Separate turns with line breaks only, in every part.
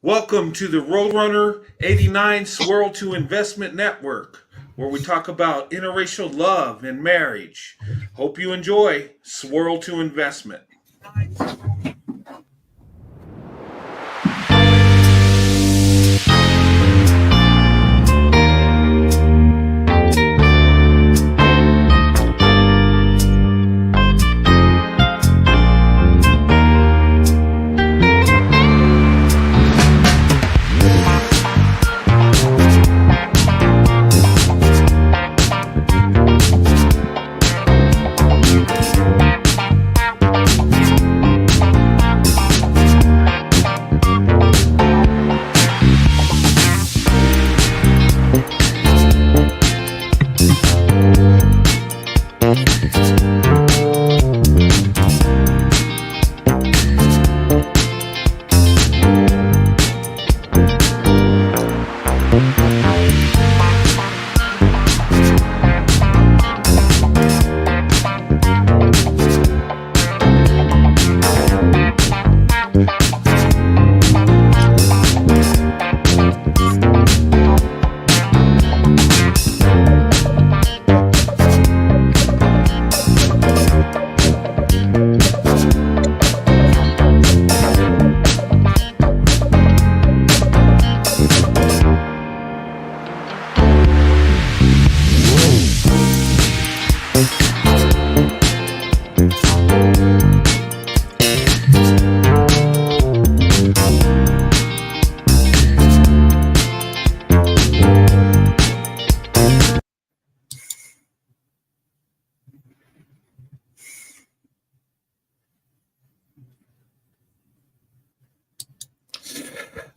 Welcome to the Roadrunner 89 Swirl to Investment Network, where we talk about interracial love and marriage. Hope you enjoy Swirl to Investment.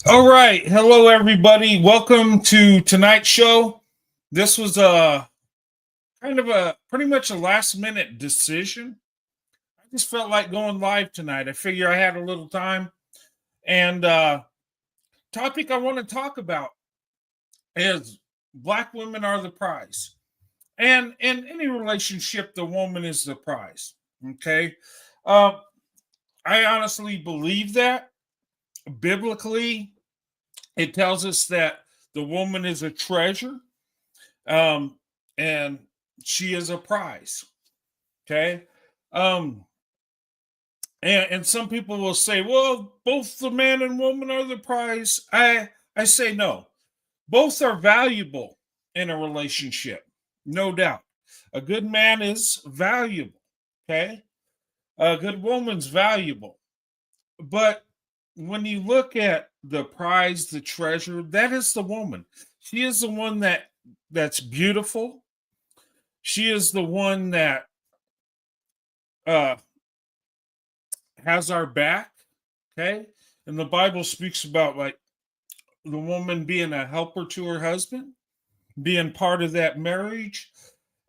All right. Hello, everybody. Welcome to tonight's show. This was a pretty much a last minute decision. I just felt like going live tonight. I figure I had a little time. And topic I want to talk about is Black women are the prize. And in any relationship, the woman is the prize. Okay. I honestly believe that. Biblically, it tells us that the woman is a treasure, and she is a prize. Okay, and some people will say, "Well, both the man and woman are the prize." I say no. Both are valuable in a relationship, no doubt. A good man is valuable. Okay, a good woman's valuable, but when you look at the prize, the treasure, that is the woman. She is the one that's beautiful. She is the one that uh, has our back. Okay, and the Bible speaks about like the woman being a helper to her husband, being part of that marriage,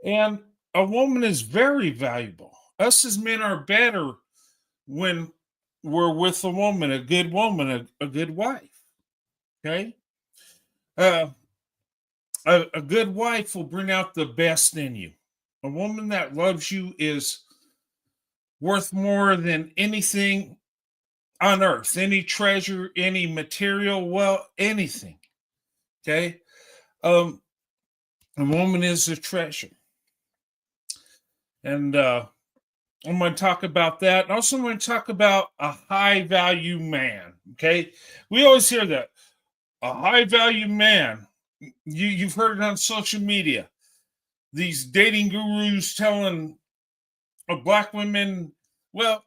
and a woman is very valuable. Us as men are better when we're with a woman, a good woman, a good wife. Okay. Uh, a good wife will bring out the best in you. A woman that loves you is worth more than anything on earth, any treasure, any material, well, anything. Okay. A woman is a treasure. And I'm going to talk about that. And also, I'm going to talk about a high value man. Okay. We always hear that. A high value man. You've heard it on social media. These dating gurus telling black women, well,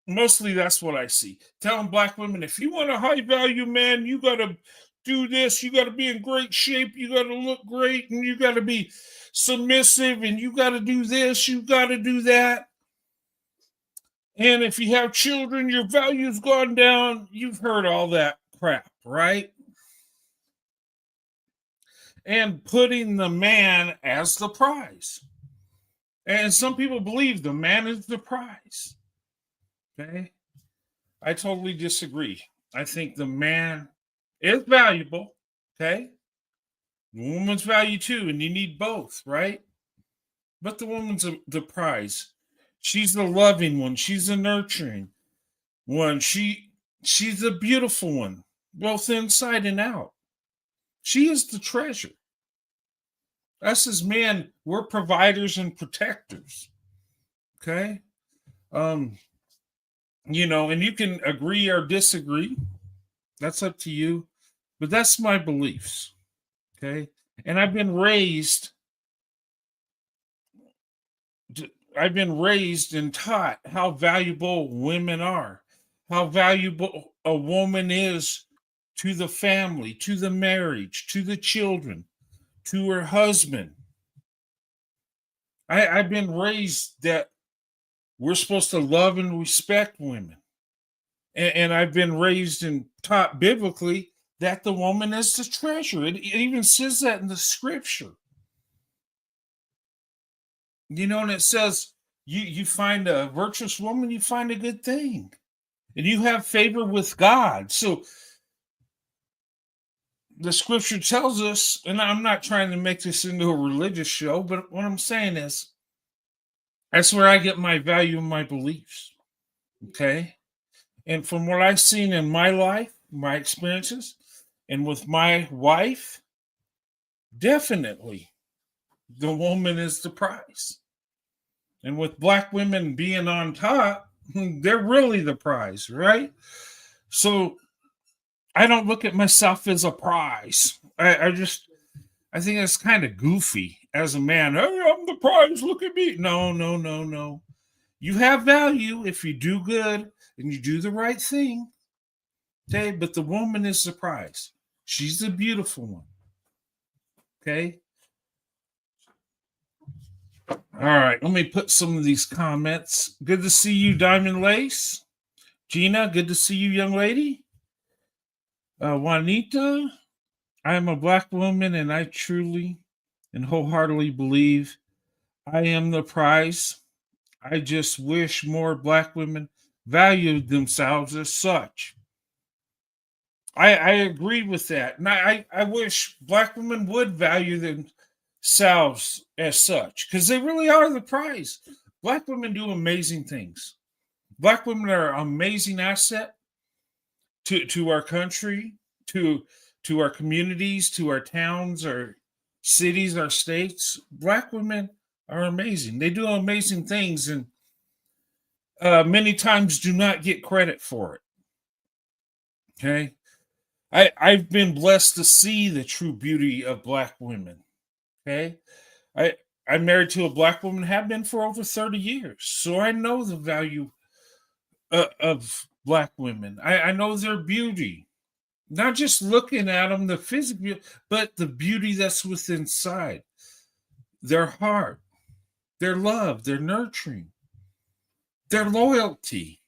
mostly that's what I see. Telling black women, if you want a high value man, you got to do this. You got to be in great shape. You got to look great, and you got to be submissive, and you got to do this. You got to do that. And if you have children, your value's gone down. You've heard all that crap, right? And putting the man as the prize. And some people believe the man is the prize. Okay. I totally disagree. I think the man is valuable. Okay. The woman's value too, and you need both, right? But the woman's the prize. She's the loving one. She's the nurturing one. She's a beautiful one. both inside and out. She is the treasure. Us as men, we're providers and protectors. Okay. Um, and you can agree or disagree. That's up to you. But that's my beliefs. Okay. And I've been raised and taught how valuable women are, how valuable a woman is to the family, to the marriage, to the children, to her husband. I've been raised that we're supposed to love and respect women. And I've been raised and taught biblically that the woman is the treasure. It even says that in the scripture. And it says you find a virtuous woman, you find a good thing. And you have favor with God. So the scripture tells us, and I'm not trying to make this into a religious show, but what I'm saying is that's where I get my value and my beliefs. Okay. And from what I've seen in my life, my experiences, and with my wife, definitely the woman is the prize. And with Black women being on top, they're really the prize, right? So I don't look at myself as a prize. I think it's kind of goofy as a man. Hey, I'm the prize. Look at me. No, no, no, no. You have value if you do good and you do the right thing. Okay, but the woman is the prize. She's the beautiful one. Okay. All right, let me put some of these comments. Good to see you, Diamond Lace. Gina, good to see you, young lady. Juanita, I am a Black woman and I truly and wholeheartedly believe I am the prize. I just wish more Black women valued themselves as such. I agree with that. And I wish Black women would value themselves as such because they really are the prize. Black women do amazing things. Black women are an amazing asset to our country, to our communities, to our towns, our cities, our states. Black women are amazing. They do amazing things and many times do not get credit for it. Okay. I've been blessed to see the true beauty of Black women. Okay. I'm married to a Black woman, have been for over 30 years. So I know the value of Black women. I know their beauty. Not just looking at them, the physical beauty, but the beauty that's within inside. Their heart, their love, their nurturing, their loyalty,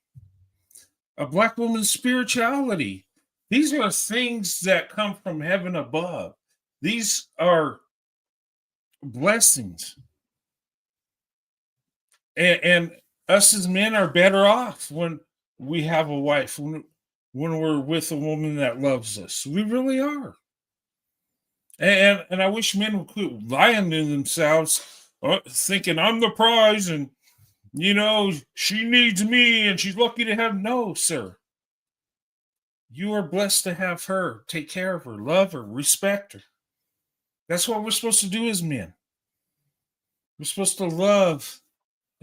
a Black woman's spirituality. These are things that come from heaven above. These are blessings. And us as men are better off when we have a wife, when we're with a woman that loves us. We really are. And I wish men would quit lying to themselves, thinking I'm the prize and, she needs me and she's lucky to have. No, sir. You are blessed to have her. Take care of her, love her, respect her. That's what we're supposed to do as men. We're supposed to love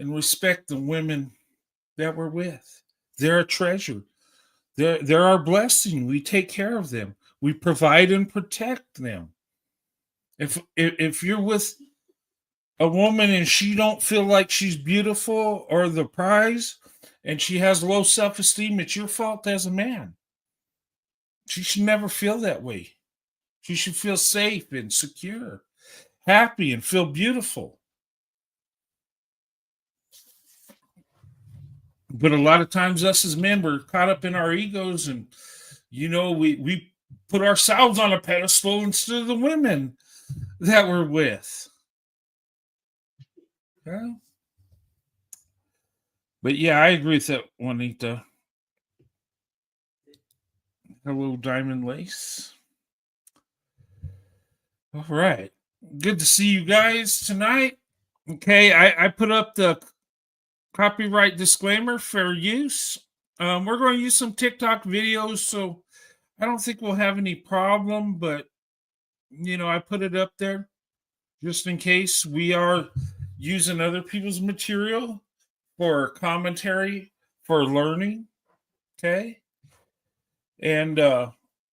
and respect the women that we're with. They're a treasure. They're our blessing. We take care of them. We provide and protect them. If you're with a woman and she don't feel like she's beautiful or the prize and she has low self-esteem, it's your fault as a man. She should never feel that way. She should feel safe and secure, happy, and feel beautiful. But a lot of times us as men, we're caught up in our egos and, we put ourselves on a pedestal instead of the women that we're with. Okay? But yeah, I agree with that, Juanita. Hello, Diamond Lace. All right. Good to see you guys tonight. Okay, I put up the copyright disclaimer, fair use. We're going to use some TikTok videos, so I don't think we'll have any problem, but I put it up there just in case we are using other people's material for commentary, for learning, okay? And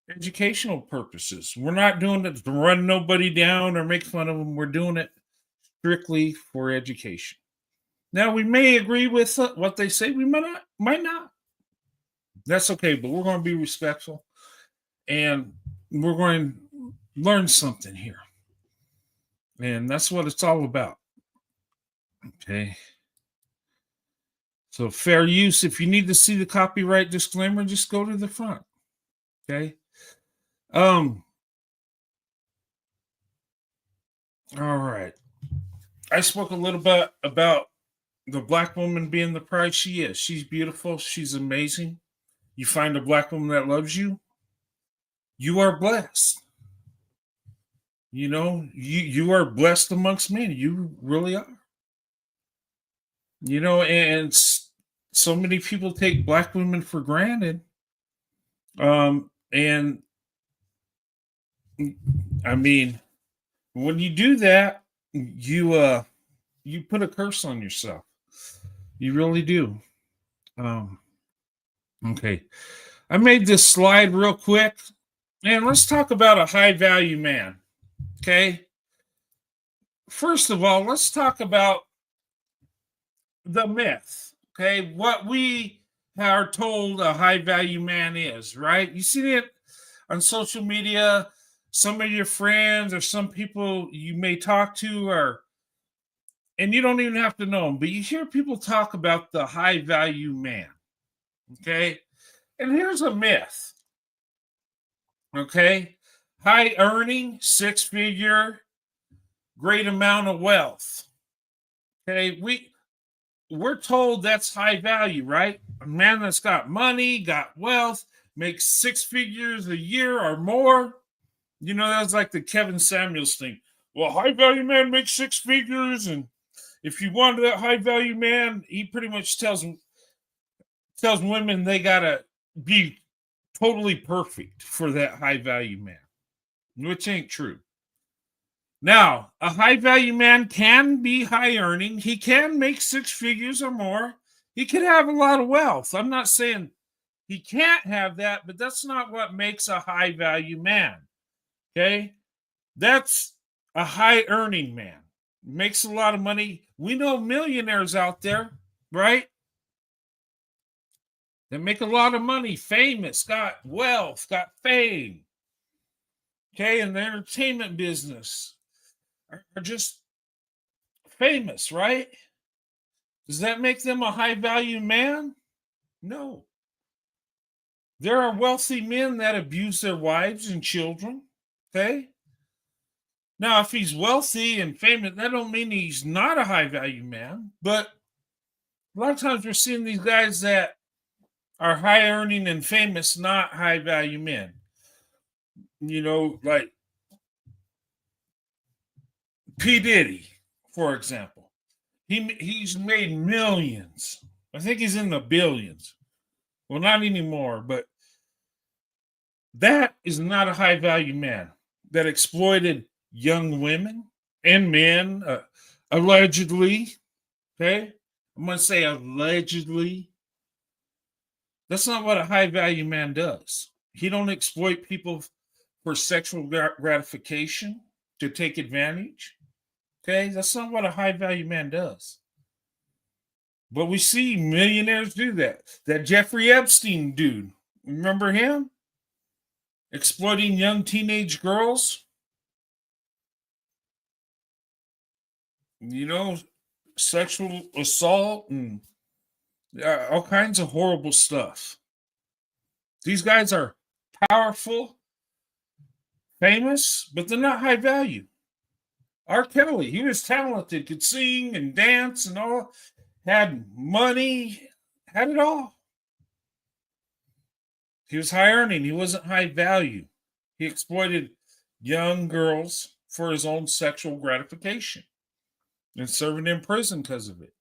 educational purposes. We're not doing it to run nobody down or make fun of them. We're doing it strictly for education. Now we may agree with what they say. We might not. That's okay, but we're going to be respectful, and we're going to learn something here, and that's what it's all about. Okay. So fair use. If you need to see the copyright disclaimer, just go to the front. Okay. All right. I spoke a little bit about the black woman being the prize she is. She's beautiful. She's amazing. You find a black woman that loves you, you are blessed. You are blessed amongst men. You really are. And so many people take black women for granted. And I mean, when you do that, you put a curse on yourself. You really do. Okay. I made this slide real quick, and let's talk about a high value man. Okay. First of all, let's talk about the myth. Okay. What we are told a high value man is, right? You see it on social media. Some of your friends or some people you may talk to and you don't even have to know them, but you hear people talk about the high value man. Okay. And here's a myth. Okay. High earning, 6-figure, great amount of wealth. Okay. We're told that's high value, right? A man that's got money, got wealth, makes 6 figures a year or more. That's like the Kevin Samuels thing. Well, high value man makes 6 figures, and if you want that high value man, he pretty much tells women they gotta be totally perfect for that high value man, which ain't true. Now, a high value man can be high earning. He can make 6 figures or more. He could have a lot of wealth. I'm not saying he can't have that, but that's not what makes a high value man. Okay. That's a high earning man. Makes a lot of money. We know millionaires out there, right? They make a lot of money, famous, got wealth, got fame. Okay. In the entertainment business are just famous, right? Does that make them a high value man? No. There are wealthy men that abuse their wives and children. Okay. Now, if he's wealthy and famous, that don't mean he's not a high value man. But a lot of times we're seeing these guys that are high earning and famous, not high value men. Like P. Diddy, for example. He's made millions. I think he's in the billions. Well, not anymore, but that is not a high value man that exploited young women and men, allegedly. Okay. I'm going to say allegedly. That's not what a high value man does. He don't exploit people for sexual gratification to take advantage. Okay. That's not what a high value man does. But we see millionaires do that. That Jeffrey Epstein dude, remember him? Exploiting young teenage girls. Sexual assault and all kinds of horrible stuff. These guys are powerful, famous, but they're not high value. R. Kelly, he was talented, could sing and dance and all, had money, had it all. He was high earning. He wasn't high value. He exploited young girls for his own sexual gratification and serving in prison because of it.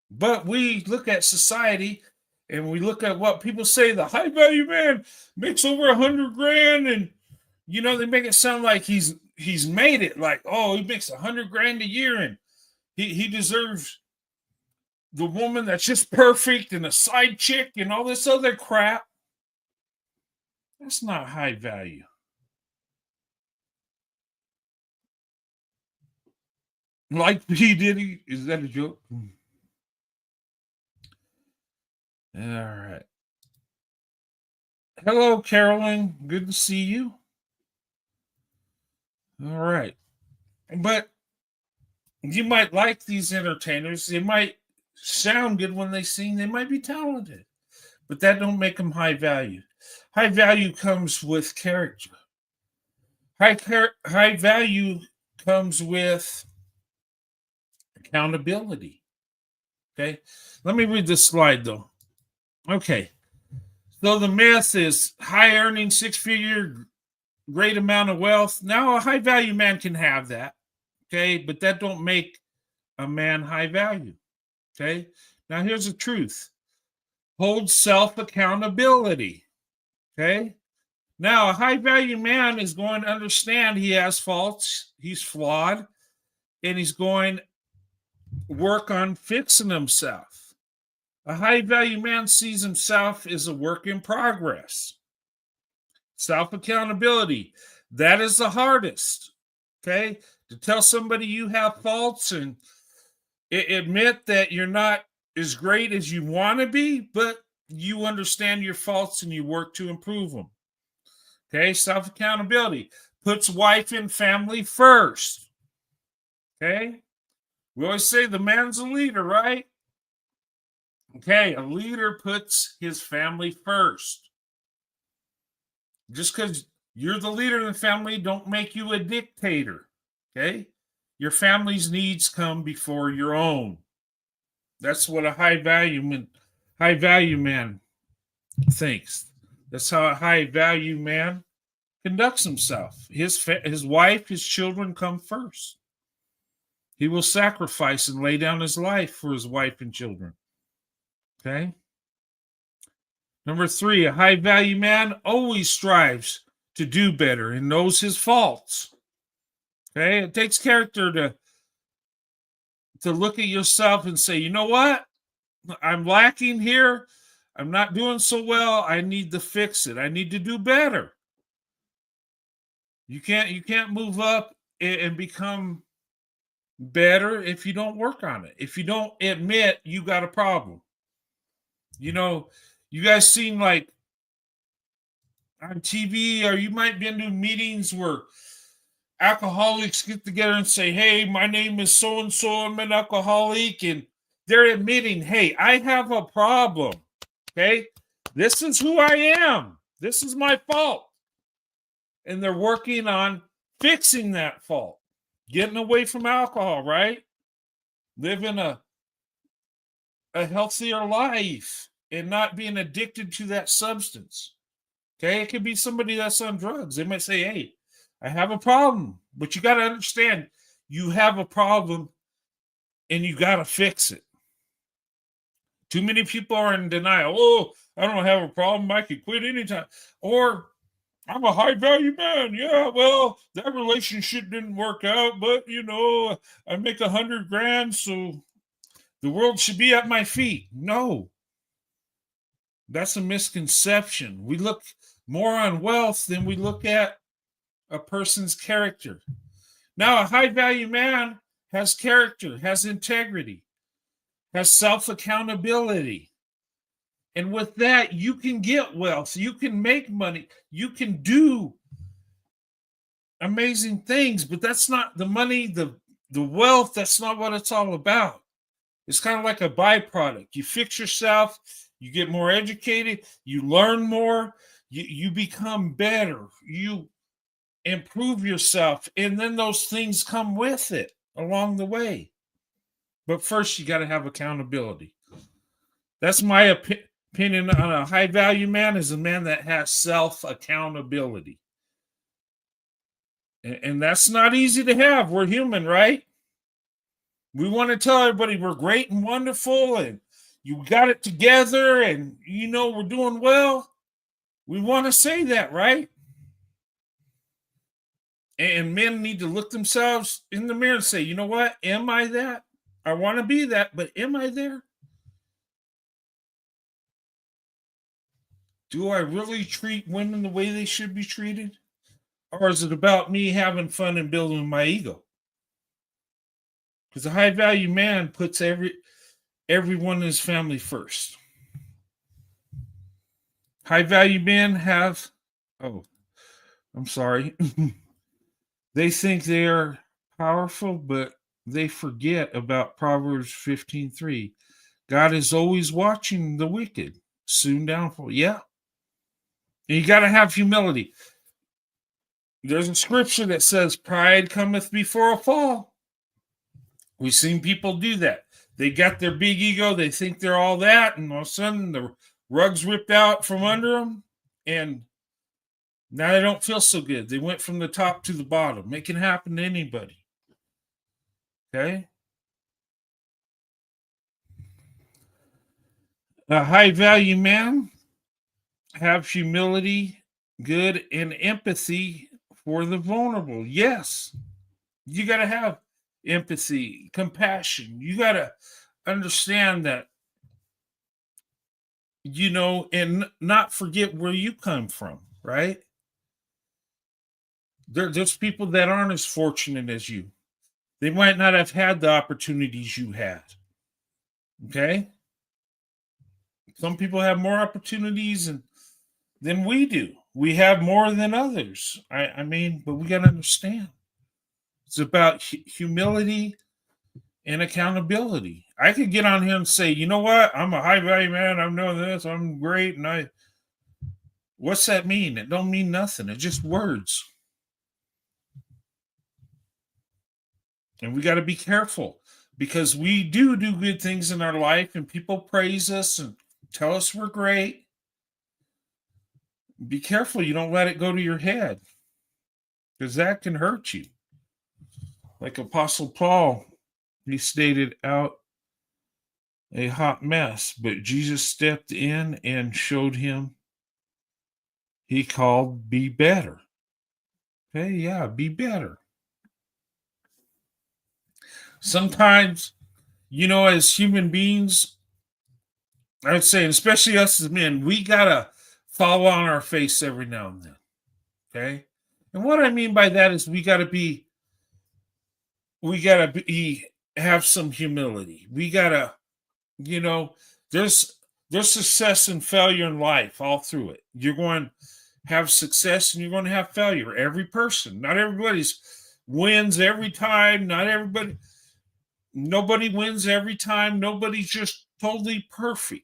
But we look at society And we look at what people say the high value man makes over 100 grand, and they make it sound like he's made it, like, oh, he makes 100 grand a year and he deserves the woman that's just perfect and a side chick and all this other crap. That's not high value. Like P. Diddy, is that a joke? All right. Hello, Carolyn. Good to see you. All right. But you might like these entertainers. They might sound good when they sing. They might be talented. But that don't make them high value. High value comes with character. High value comes with accountability. Okay. Let me read this slide, though. Okay. So the myth is high earning, 6-figure, great amount of wealth. Now a high value man can have that. Okay. But that don't make a man high value. Okay. Now here's the truth. Hold self accountability. Okay. Now a high value man is going to understand he has faults. He's flawed. And he's going to work on fixing himself. A high value man sees himself as a work in progress. Self accountability. That is the hardest. Okay. To tell somebody you have faults and admit that you're not as great as you want to be, but you understand your faults and you work to improve them. Okay. Self accountability puts wife and family first. Okay. We always say the man's a leader, right? Okay, a leader puts his family first. Just because you're the leader in the family, don't make you a dictator. Okay? Your family's needs come before your own. That's what a high value man thinks. That's how a high value man conducts himself. His wife, his children come first. He will sacrifice and lay down his life for his wife and children. Okay. Number 3, a high value man always strives to do better and knows his faults. Okay. It takes character to look at yourself and say, you know what? I'm lacking here. I'm not doing so well. I need to fix it. I need to do better. You can't move up and become better if you don't work on it. If you don't admit you got a problem. You guys seen like on TV, or you might be into meetings where alcoholics get together and say, hey, my name is so-and-so, I'm an alcoholic. And they're admitting, hey, I have a problem. Okay. This is who I am. This is my fault. And they're working on fixing that fault, getting away from alcohol, right? Living a healthier life and not being addicted to that substance. Okay, it could be somebody that's on drugs. They might say, hey, I have a problem, but you got to understand you have a problem and you got to fix it. Too many people are in denial. Oh, I don't have a problem. I can quit anytime. Or I'm a high value man. Yeah, well, that relationship didn't work out, but I make 100 grand, so the world should be at my feet. No, that's a misconception. We look more on wealth than we look at a person's character. Now, a high value man has character, has integrity, has self accountability. And with that, you can get wealth, you can make money, you can do amazing things, but that's not the money, the wealth, that's not what it's all about. It's kind of like a byproduct. You fix yourself, you get more educated, you learn more, you become better, you improve yourself, and then those things come with it along the way. But first, you got to have accountability. That's my opinion on a high value man, is a man that has self accountability. And that's not easy to have. We're human, right? We want to tell everybody we're great and wonderful, and you got it together and we're doing well. We want to say that, right? And men need to look themselves in the mirror and say, you know what? Am I that? I want to be that, but am I there? Do I really treat women the way they should be treated? Or is it about me having fun and building my ego? Because a high value man puts everyone in his family first. High value men have, oh, I'm sorry. They think they're powerful, but they forget about Proverbs 15:3. God is always watching the wicked, soon downfall. Yeah. And you got to have humility. There's a scripture that says, pride cometh before a fall. We've seen people do that. They got their big ego. They think they're all that. And all of a sudden, the rug's ripped out from under them. And now they don't feel so good. They went from the top to the bottom. It can happen to anybody. Okay? A high value man have humility, good, and empathy for the vulnerable. Yes. You got to have empathy, compassion. You got to understand that, and not forget where you come from, right? There's people that aren't as fortunate as you. They might not have had the opportunities you had. Okay? Some people have more opportunities than we do. We have more than others. I mean, but we got to understand. It's about humility and accountability. I could get on here and say, you know what? I'm a high value man. I'm doing this. I'm great. And what's that mean? It don't mean nothing. It's just words. And we got to be careful because we do good things in our life and people praise us and tell us we're great. Be careful. You don't let it go to your head because that can hurt you. Like Apostle Paul, he stated out a hot mess, but Jesus stepped in and showed him. He called, be better. Okay, yeah, be better. Sometimes, as human beings, I would say, especially us as men, we gotta fall on our face every now and then. Okay, and what I mean by that is we gotta have some humility. We gotta, there's success and failure in life all through it. You're going to have success and you're going to have failure. Every person, not everybody's wins every time. Nobody wins every time. Nobody's just totally perfect.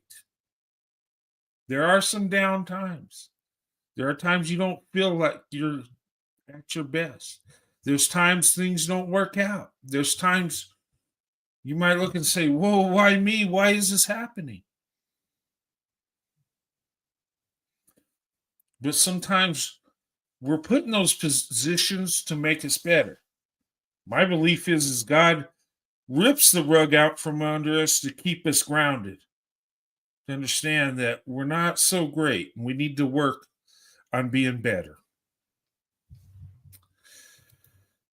There are some down times. There are times you don't feel like you're at your best. There's times things don't work out. There's times you might look and say, whoa, why me? Why is this happening? But sometimes we're put in those positions to make us better. My belief is God rips the rug out from under us to keep us grounded, to understand that we're not so great. We need to work on being better.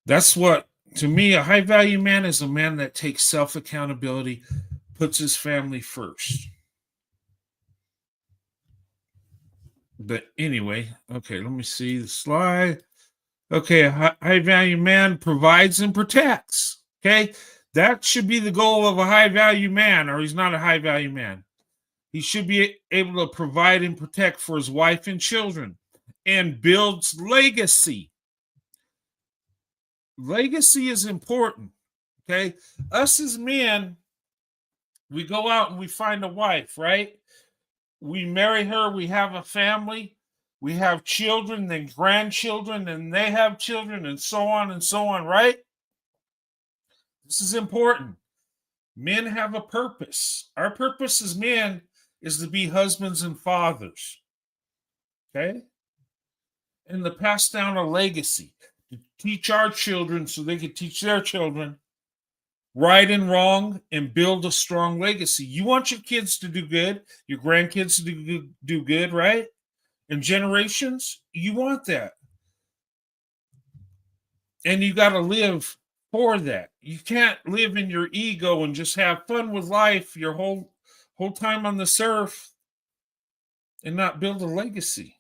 That's what, to me, a high value man is a man that takes self accountability, puts his family first. But anyway, okay, let me see the slide. Okay, a high value man provides and protects. Okay, that should be the goal of a high value man, or he's not a high value man. He should be able to provide and protect for his wife and children and builds legacy. Legacy is important. Okay, us as men, we go out and we find a wife, right? We marry her, we have a family, we have children, then grandchildren, and they have children, and so on, right? This is important. Men have a purpose. Our purpose as men is to be husbands and fathers. Okay? And to pass down a legacy, to teach our children so they can teach their children right and wrong and build a strong legacy. You want your kids to do good, your grandkids to do good, right? And generations, you want that. And you got to live for that. You can't live in your ego and just have fun with life your whole time on this earth and not build a legacy.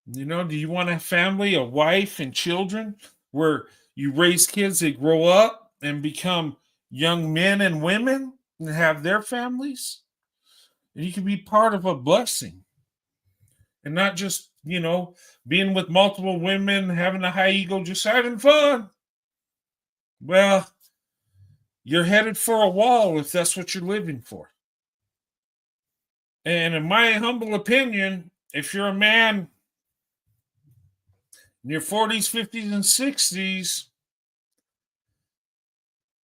Do you want a family, a wife, and children where you raise kids that grow up and become young men and women and have their families? And you can be part of a blessing and not just, being with multiple women, having a high ego, just having fun. Well, you're headed for a wall if that's what you're living for. And in my humble opinion, if you're a man in your 40s, 50s, and 60s,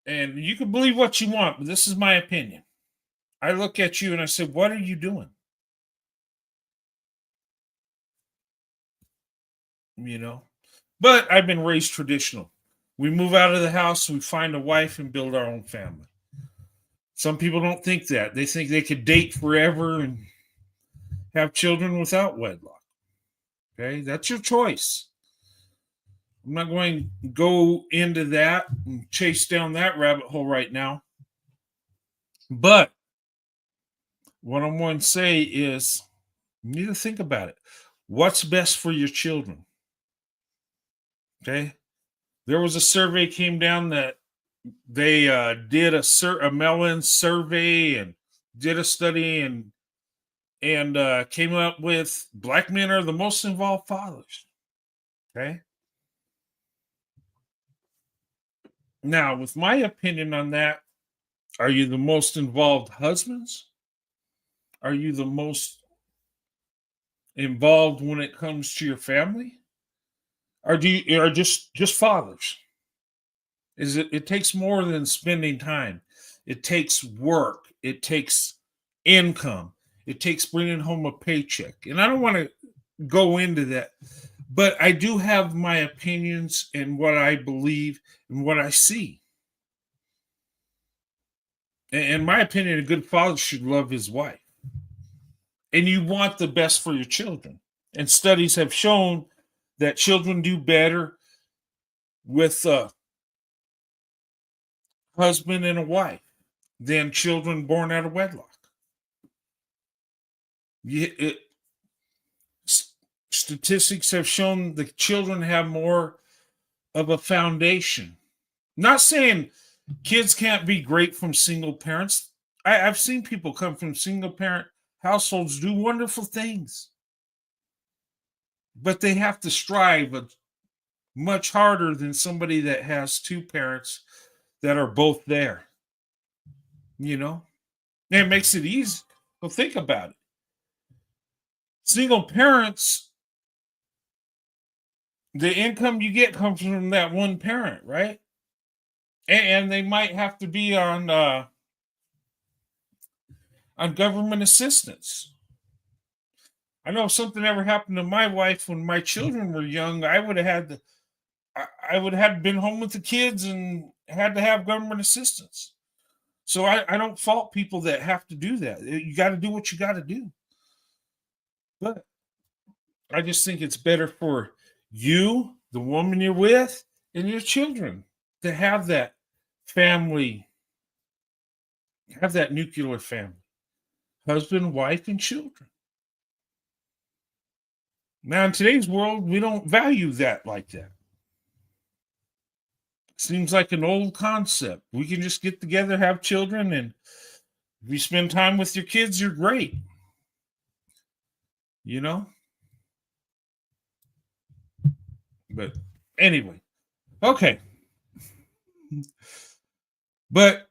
and you can believe what you want, but this is my opinion. I look at you and I say, what are you doing? But I've been raised traditional. We move out of the house, we find a wife and build our own family. Some people don't think that. They think they could date forever and have children without wedlock. Okay, that's your choice. I'm not going to go into that and chase down that rabbit hole right now. But what I'm going to say is you need to think about it. What's best for your children? Okay. There was a survey came down that they did a Mellon survey and did a study and came up with black men are the most involved fathers. Okay. Now, with my opinion on that, are you the most involved husbands? Are you the most involved when it comes to your family? Or do you are just fathers? It takes more than spending time. It takes work. It takes income. It takes bringing home a paycheck. And I don't want to go into that, but I do have my opinions and what I believe and what I see. In my opinion, a good father should love his wife. And you want the best for your children. And studies have shown that children do better with a husband and a wife than children born out of wedlock. Statistics have shown the children have more of a foundation. Not saying kids can't be great from single parents. I've seen people come from single parent households do wonderful things. But they have to strive much harder than somebody that has two parents that are both there. And it makes it easy. Well, think about it. Single parents, the income you get comes from that one parent, right? And they might have to be on government assistance. I know if something ever happened to my wife when my children were young, I would have been home with the kids and had to have government assistance. So I don't fault people that have to do that. You got to do what you got to do. But I just think it's better for you, the woman you're with, and your children to have that family, have that nuclear family, husband, wife, and children. Now, in today's world, we don't value that like that. Seems like an old concept. We can just get together, have children, and if you spend time with your kids, you're great. But anyway, okay. But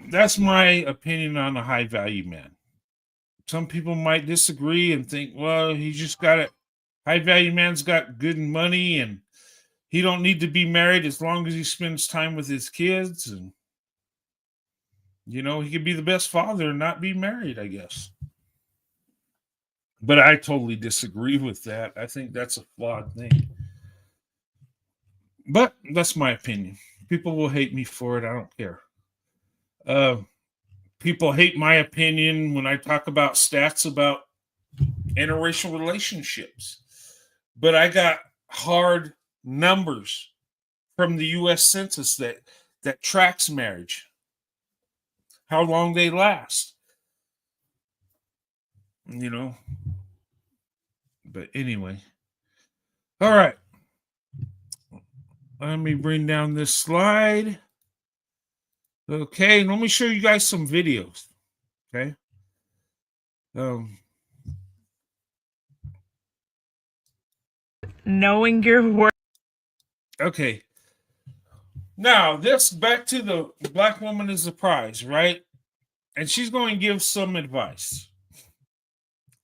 that's my opinion on a high value man. Some people might disagree and think, well, he just got it. High value man's got good money and he don't need to be married as long as he spends time with his kids. And, he could be the best father and not be married, I guess. But I totally disagree with that. I think that's a flawed thing. But that's my opinion. People will hate me for it. I don't care. People hate my opinion when I talk about stats about interracial relationships. But I got hard numbers from the U.S. Census that tracks marriage, how long they last. You know. But anyway. All right. Let me bring down this slide. Okay, let me show you guys some videos. Okay.
Knowing your worth.
Okay. Now, this back to the Black woman is the prize, right? And she's going to give some advice.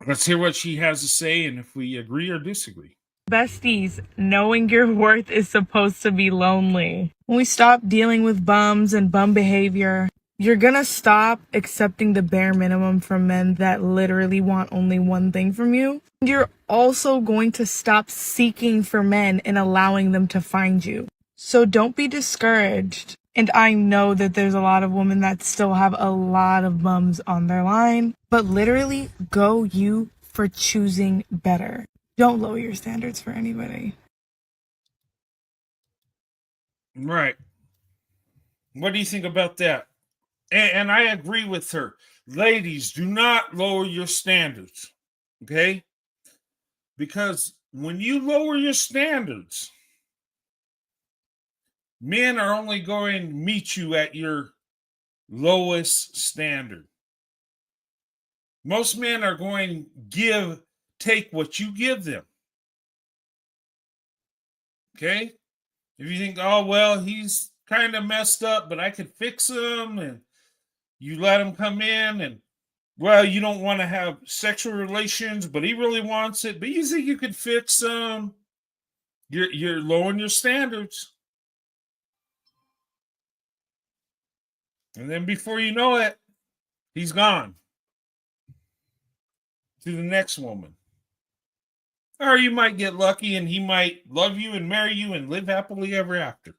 Let's hear what she has to say and if we agree or disagree.
Besties, knowing your worth is supposed to be lonely. When we stop dealing with bums and bum behavior, you're gonna stop accepting the bare minimum from men that literally want only one thing from you. You're also going to stop seeking for men and allowing them to find you. So don't be discouraged. And I know that there's a lot of women that still have a lot of bums on their line, but literally go you for choosing better. Don't lower your standards for anybody.
Right. What do you think about that? And I agree with her. Ladies, do not lower your standards. Okay? Because when you lower your standards, men are only going to meet you at your lowest standard. Most men are going to take what you give them. Okay? If you think, oh, well, he's kind of messed up, but I could fix him, and you let him come in, and, well, you don't want to have sexual relations, but he really wants it, but you think you could fix him, you're lowering your standards. And then before you know it, he's gone to the next woman. Or you might get lucky and he might love you and marry you and live happily ever after.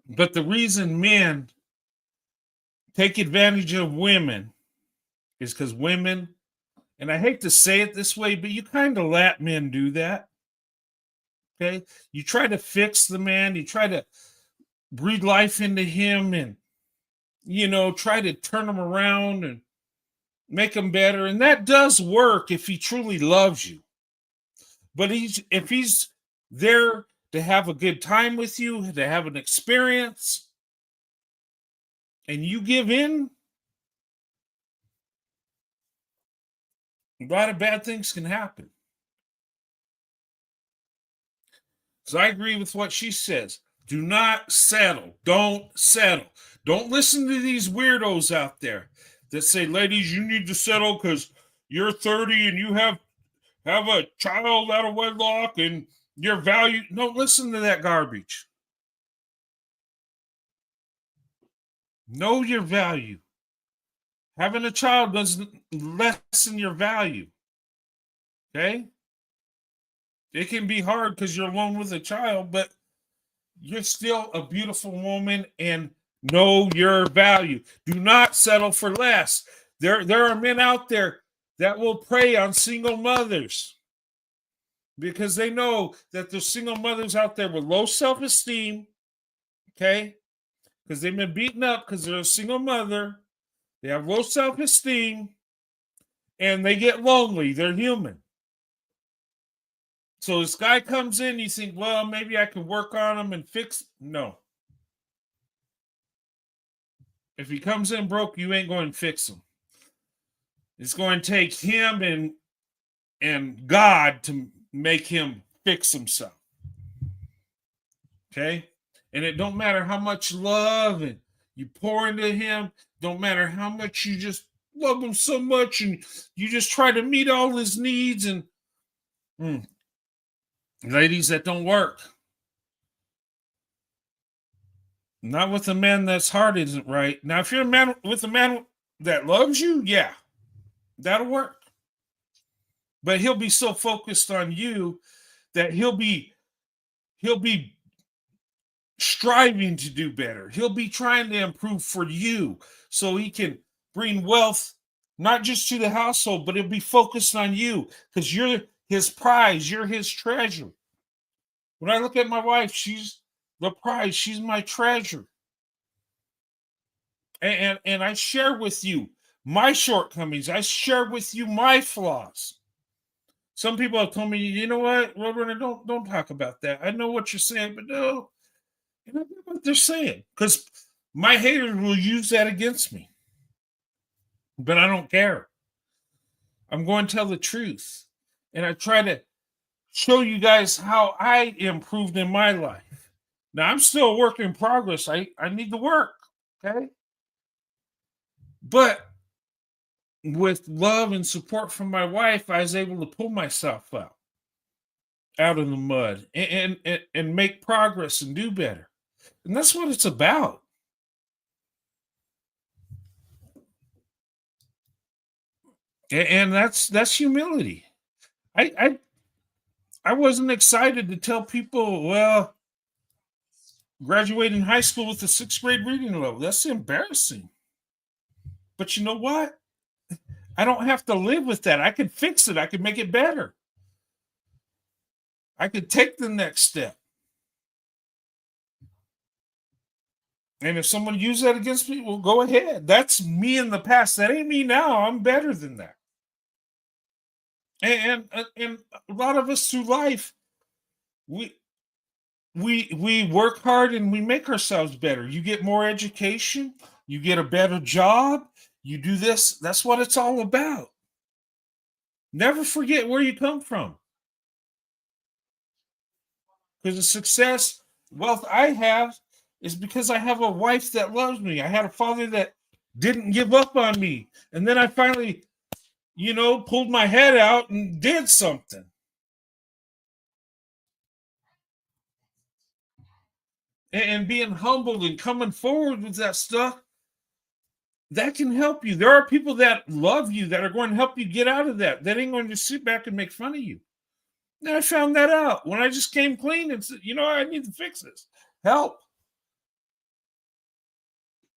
But the reason men take advantage of women is because women, and I hate to say it this way, but you kind of let men do that. Okay? You try to fix the man, you try to breathe life into him and, try to turn him around and make him better. And that does work if he truly loves you. But if he's there to have a good time with you, to have an experience, and you give in, a lot of bad things can happen. So I agree with what she says. Do not settle. Don't settle. Don't listen to these weirdos out there that say, ladies, you need to settle because you're 30 and you have a child out of wedlock and your value. Don't listen to that garbage. Know your value. Having a child doesn't lessen your value. Okay? It can be hard because you're alone with a child, but you're still a beautiful woman and know your value. Do not settle for less. There are men out there that will prey on single mothers because they know that there's single mothers out there with low self-esteem, okay? Because they've been beaten up because they're a single mother. They have low self-esteem and they get lonely. They're human. So this guy comes in, you think, well, maybe I can work on him and fix. No. If he comes in broke, you ain't going to fix him. It's going to take him and God to make him fix himself. Okay? And it don't matter how much love and you pour into him. Don't matter how much you just love him so much and you just try to meet all his needs. And ladies, that don't work. Not with a man that's heart isn't right. Now, if you're a man with a man that loves you, yeah, that'll work. But he'll be so focused on you that he'll be striving to do better. He'll be trying to improve for you so he can bring wealth not just to the household, but he'll be focused on you because you're his prize, you're his treasure. When I look at my wife, she's the prize, she's my treasure. And I share with you my shortcomings, I share with you my flaws. Some people have told me, you know what, Roadrunner, don't talk about that. I know what you're saying, but no, and I know what they're saying because my haters will use that against me. But I don't care. I'm going to tell the truth. And I try to show you guys how I improved in my life. Now, I'm still a work in progress. I need to work. Okay. But with love and support from my wife, I was able to pull myself out of the mud and make progress and do better. And that's what it's about. And that's humility. I wasn't excited to tell people, well, graduating high school with a 6th grade reading level. That's embarrassing. But you know what? I don't have to live with that. I could fix it. I could make it better. I could take the next step. And if someone uses that against me, well, go ahead. That's me in the past. That ain't me now. I'm better than that. And a lot of us through life, we work hard and we make ourselves better. You get more education, you get a better job, you do this. That's what it's all about. Never forget where you come from. Because the success, wealth I have is because I have a wife that loves me. I had a father that didn't give up on me. And then I finally, pulled my head out and did something. And being humbled and coming forward with that stuff, that can help you. There are people that love you that are going to help you get out of that. That ain't going to sit back and make fun of you. And I found that out when I just came clean and said, I need to fix this. Help.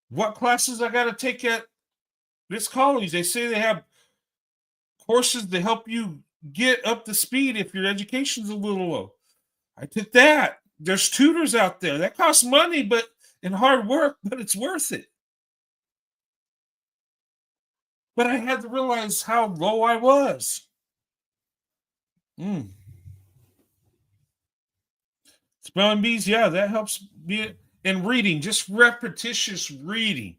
What classes I got to take at this college? They say they have courses to help you get up to speed if your education's a little low. I took that. There's tutors out there. That costs money, and hard work, but it's worth it. But I had to realize how low I was. Spelling bees, yeah, that helps me. And reading, just repetitious reading.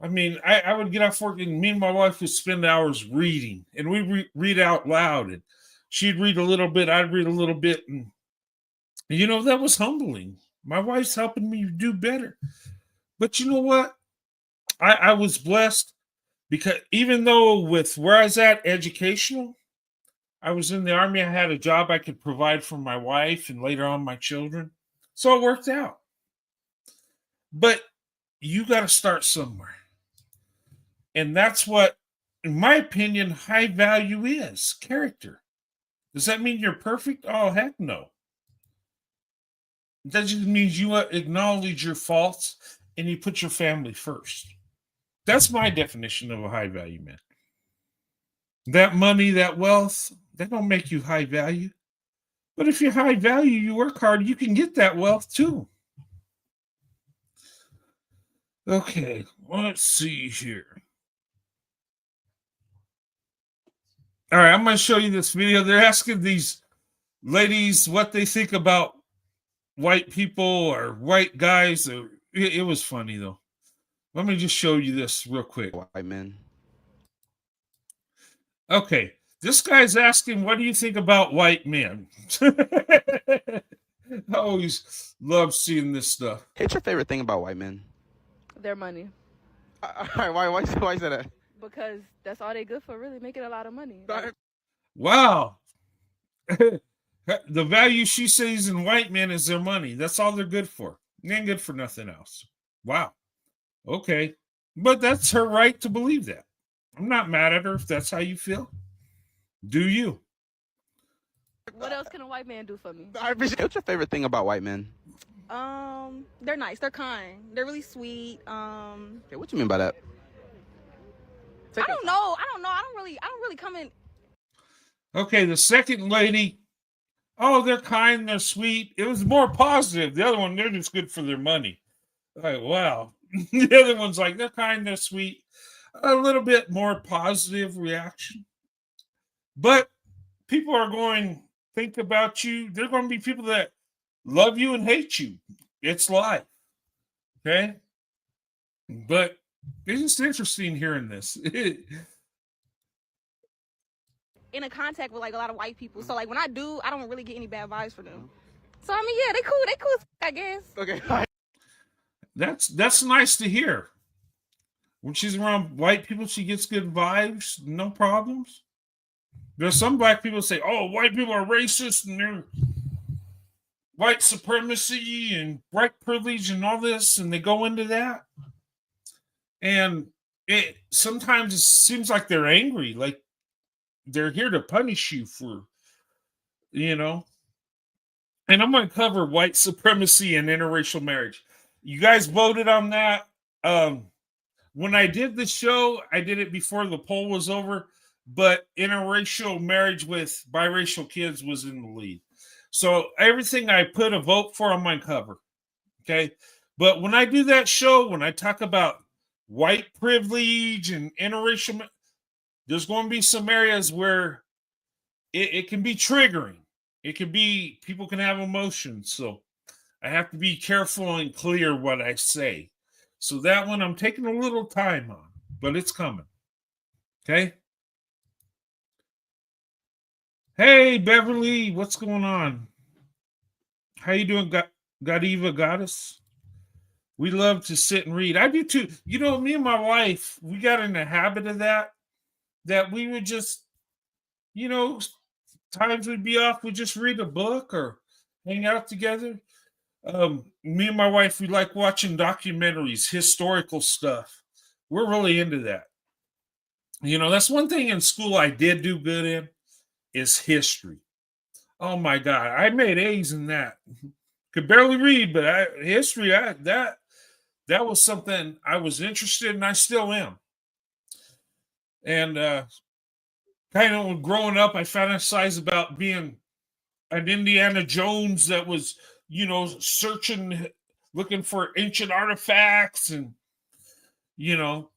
I mean, I would get off work and me and my wife would spend hours reading. And we read out loud. And she'd read a little bit, I'd read a little bit. And, that was humbling. My wife's helping me do better. But you know what? I was blessed because even though with where I was at, educational, I was in the Army. I had a job I could provide for my wife and later on my children. So it worked out. But you got to start somewhere. And that's what, in my opinion, high value is character. Does that mean you're perfect? Oh, heck no. That just means you acknowledge your faults and you put your family first. That's my definition of a high value man. That money, that wealth, that don't make you high value. But if you're high value, you work hard, you can get that wealth too. Okay, let's see here. All right, I'm going to show you this video. They're asking these ladies what they think about white people or white guys. It was funny, though. Let me just show you this real quick.
White men.
Okay, this guy's asking, what do you think about white men? I always love seeing this stuff.
What's your favorite thing about white men?
Their money.
All right, why is that?
Because that's all they good for, really, making a lot of money.
Wow. The value she sees in white men is their money. That's all they're good for. They ain't good for nothing else. Wow. Okay. But that's her right to believe that. I'm not mad at her if that's how you feel. Do you?
What else can a white man do for me?
I appreciate. What's your favorite thing about white men?
They're nice. They're kind. They're really sweet.
Okay, what you mean by that?
I don't know. I don't know. I don't really come in.
Okay, the second lady, oh, they're kind, they're sweet. It was more positive. The other one, they're just good for their money. Like, wow. The other one's like, they're kind, they're sweet. A little bit more positive reaction. But people are going to think about you. There are going to be people that love you and hate you. It's life. Okay. But it's just interesting hearing this.
In a contact with like a lot of white people. So like when I do, I don't really get any bad vibes from them. So I mean, yeah, they cool. They cool, I guess.
Okay.
That's nice to hear. When she's around white people, she gets good vibes, no problems. There's some black people say, "Oh, white people are racist and they're white supremacy and white privilege and all this," and they go into that. And it sometimes it seems like they're angry, like they're here to punish you for, you know. And I'm going to cover white supremacy and interracial marriage. You guys voted on that. When I did the show, I did it before the poll was over, but interracial marriage with biracial kids was in the lead. So everything I put a vote for on my cover. Okay. But when I do that show, when I talk about white privilege and interracial, there's going to be some areas where it can be triggering. It can be, people can have emotions. So I have to be careful and clear what I say. So that one I'm taking a little time on, but it's coming. Okay. Hey, Beverly, what's going on? How you doing, Godiva Goddess? We love to sit and read. I do too. You know, me and my wife, we got in the habit of that we would just, you know, times we'd be off, we'd just read a book or hang out together. Me and my wife, we like watching documentaries, historical stuff. We're really into that. You know, that's one thing in school I did do good in is history. Oh my God, I made A's in that. Could barely read, but history, that was something I was interested in. I still am. And kind of growing up, I fantasized about being an Indiana Jones that was, you know, searching, looking for ancient artifacts and, you know,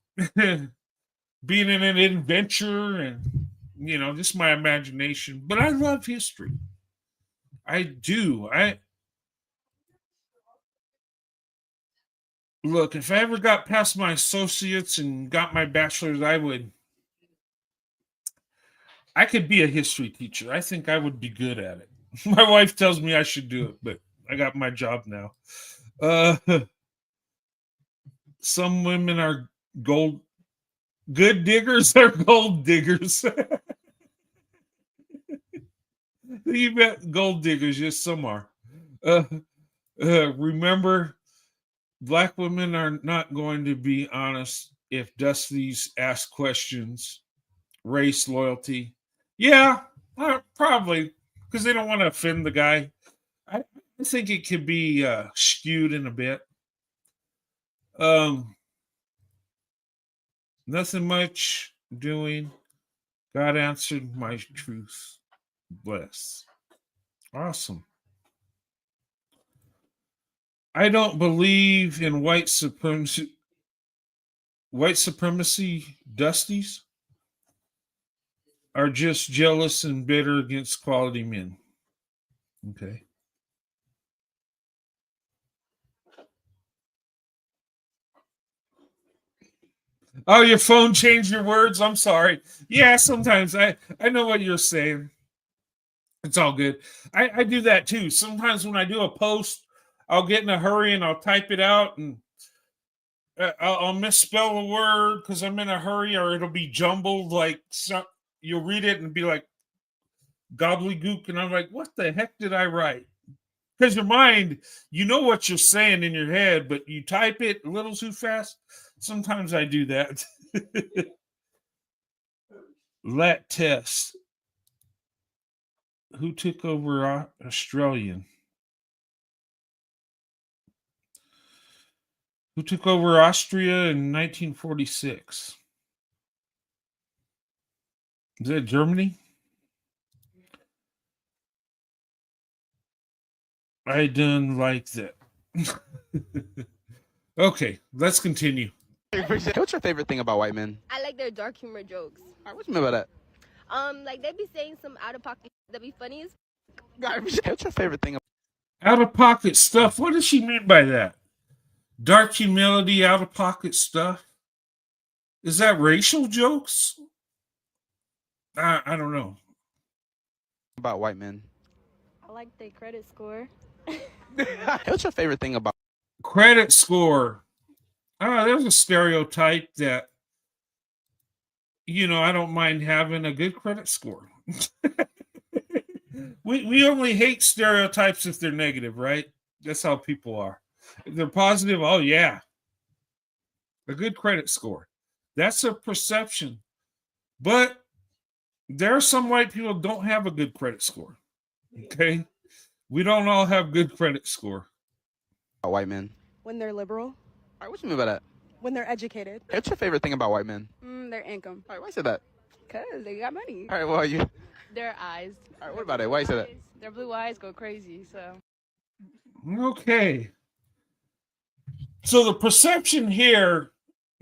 being in an adventure and, you know, just my imagination. But I love history. I do. Look, if I ever got past my associates and got my bachelor's, I could be a history teacher. I think I would be good at it. My wife tells me I should do it, but I got my job now. Uh, some women are good diggers or gold diggers. You bet gold diggers, yes, some are. Remember, black women are not going to be honest if Dusty's ask questions, race, loyalty. Yeah, probably because they don't want to offend the guy. I think it could be skewed in a bit. Nothing much doing. God answered my truth. Bless. Awesome. I don't believe in white supremacy. White supremacy Dusties are just jealous and bitter against quality men. Okay. Oh, your phone changed your words. I'm sorry. Yeah, sometimes I know what you're saying. It's all good. I do that too. Sometimes when I do a post, I'll get in a hurry and I'll type it out and I'll misspell a word because I'm in a hurry, or it'll be jumbled. Like you'll read it and be like gobbledygook, and I'm like, what the heck did I write? Because your mind, you know what you're saying in your head, but you type it a little too fast. Sometimes I do that. Lat test. Who took over Australian? Who took over Austria in 1946? Is that Germany? I done like that. Okay, let's continue.
What's your favorite thing about white men?
I like their dark humor jokes.
All right, what you mean by that?
Like they be saying some out of pocket that be funny as
What's your favorite thing?
Out of pocket stuff. What does she mean by that? Dark humility, out of pocket stuff. Is that racial jokes? I don't know.
About white men?
I like their credit score.
What's your favorite thing about?
Credit score. There's a stereotype that, I don't mind having a good credit score. we only hate stereotypes if they're negative, right? That's how people are. If they're positive, oh yeah, a good credit score. That's a perception. But there are some white people who don't have a good credit score. Okay? We don't all have good credit score.
About white men?
When they're liberal,
All right, what you mean by that?
when they're educated.
What's your favorite thing about white men?
Their income.
All right, why you say that?
Because they got money.
All right, well, you.
Their eyes.
All right, what about it? Why you say that?
Their blue eyes go crazy, so.
Okay. So the perception here,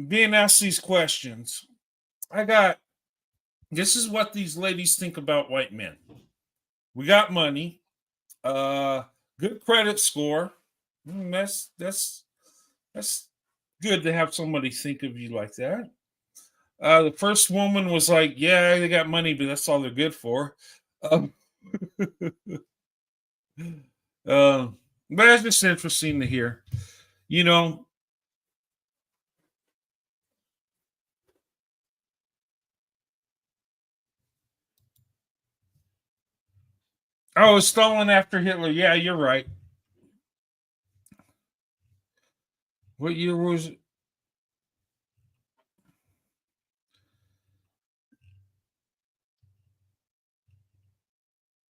being asked these questions, this is what these ladies think about white men. We got money, good credit score. That's good to have somebody think of you like that. The first woman was like, yeah, they got money, but that's all they're good for. But it's just interesting to hear. Oh, Stalin after Hitler. Yeah, you're right. What year was it?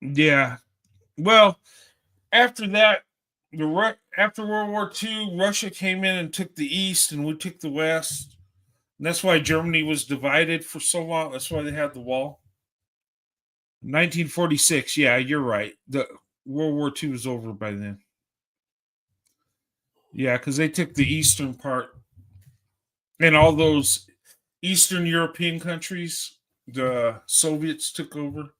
Yeah. Well, after that, after World War II, Russia came in and took the East, and we took the West. And that's why Germany was divided for so long. That's why they had the wall. 1946. Yeah, you're right. The World War II was over by then. Yeah, because they took the eastern part, and all those Eastern European countries, the Soviets took over.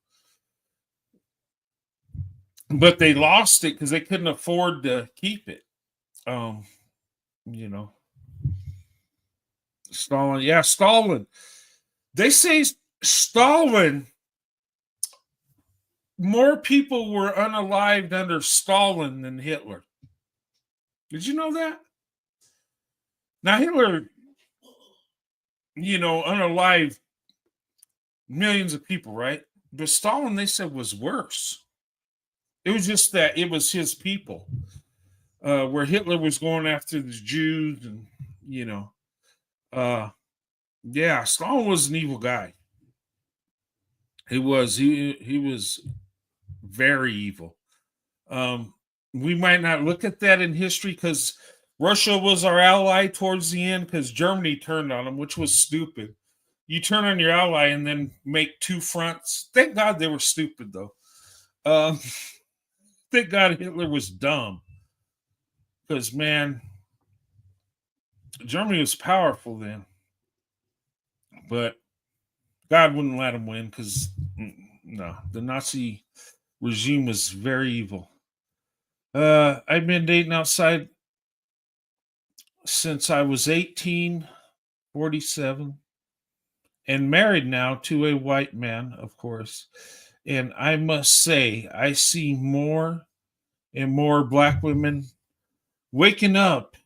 But they lost it because they couldn't afford to keep it. Stalin. Yeah, Stalin. They say Stalin, more people were unalived under Stalin than Hitler. Did you know that? Now, Hitler, unalived millions of people, right? But Stalin, they said, was worse. It was just that it was his people, where Hitler was going after the Jews, and yeah, Stalin was an evil guy. He was very evil. We might not look at that in history because Russia was our ally towards the end, because Germany turned on him, which was stupid. You turn on your ally and then make two fronts. Thank God they were stupid, though. Thank God Hitler was dumb. Because, man, Germany was powerful then. But God wouldn't let him win because, no, the Nazi regime was very evil. I've been dating outside since I was 18, 47, and married now to a white man, of course. And I must say, I see more and more black women waking up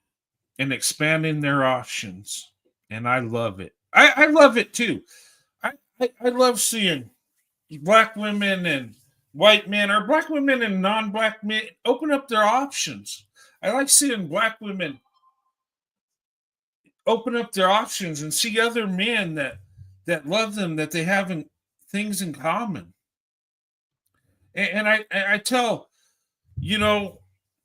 and expanding their options. And I love it. I love it too. I love seeing black women and white men, or black women and non-black men, open up their options. I like seeing black women open up their options and see other men that love them, that they have things in common. And I tell,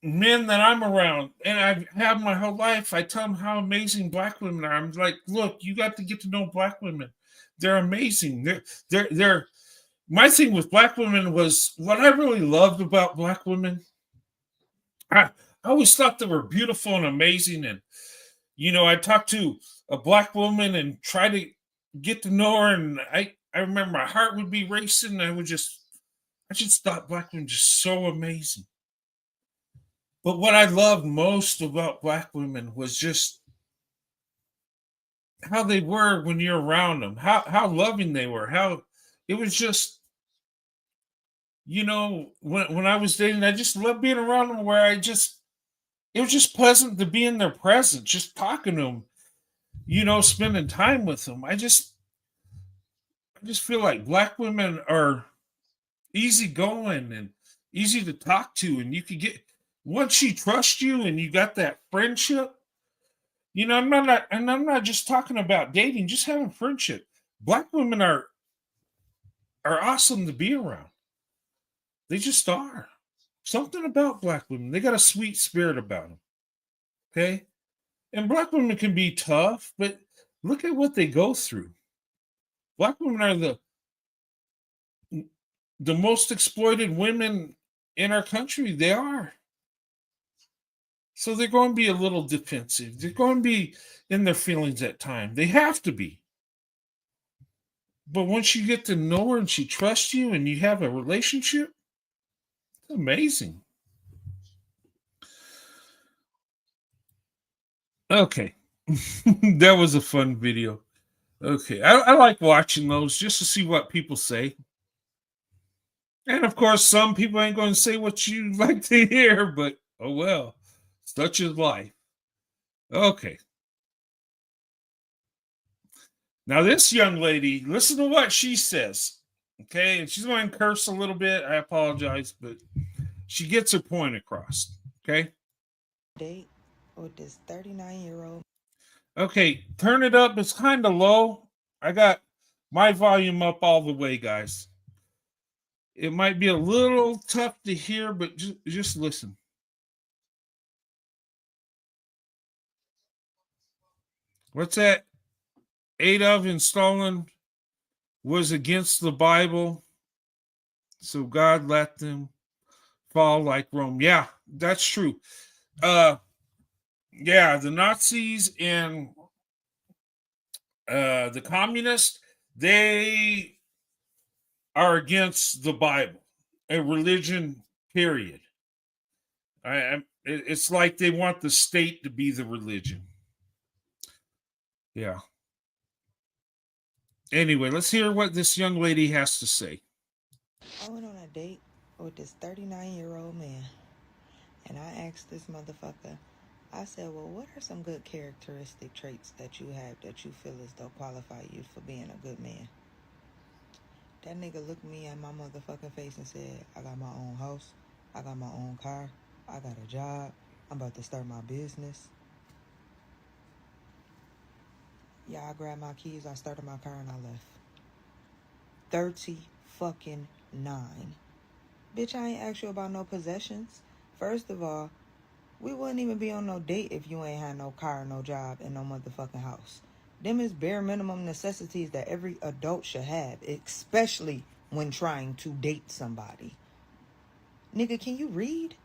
men that I'm around, and I've had my whole life, I tell them how amazing black women are. I'm like, look, you got to get to know black women. They're amazing. They're my thing with black women was what I really loved about black women. I always thought they were beautiful and amazing. And, I talked to a black woman and try to get to know her. And I remember my heart would be racing. I just thought black women just so amazing. But what I loved most about black women was just how they were when you're around them, how loving they were, how it was just, when I was dating, I just loved being around them where it was just pleasant to be in their presence, just talking to them, spending time with them. I just feel like black women are easygoing and easy to talk to, and you could get once she trusts you and you got that friendship. I'm not just talking about dating, just having friendship. Black women are awesome to be around. They just are. Something about black women. They got a sweet spirit about them. Okay? And black women can be tough, but look at what they go through. Black women are the most exploited women in our country. They are. So they're going to be a little defensive. They're going to be in their feelings at times. They have to be. But once you get to know her and she trusts you and you have a relationship, it's amazing. Okay. That was a fun video. Okay. I like watching those just to see what people say. And of course, some people ain't going to say what you like to hear, but oh well. Such is life. Okay. Now, this young lady, listen to what she says. Okay. And she's going to curse a little bit. I apologize, but she gets her point across. Okay.
Date with this 39-year-old.
Okay. Turn it up. It's kind of low. I got my volume up all the way, guys. It might be a little tough to hear, but just listen. What's that? Adolf and Stalin was against the Bible, so God let them fall like Rome. Yeah, that's true. The Nazis and the communists, they are against the Bible, a religion, period. It's like they want the state to be the religion. Yeah. Anyway, let's hear what this young lady has to say.
I went on a date with this 39-year-old man, and I asked this motherfucker, I said, well, what are some good characteristic traits that you have that you feel as though qualify you for being a good man? That nigga looked me in my motherfucking face and said, I got my own house, I got my own car, I got a job, I'm about to start my business. Yeah, I grabbed my keys, I started my car, and I left. 30 fucking 9. Bitch, I ain't asked you about no possessions. First of all, we wouldn't even be on no date if you ain't had no car, no job, and no motherfucking house. Them is bare minimum necessities that every adult should have, especially when trying to date somebody. Nigga, can you read?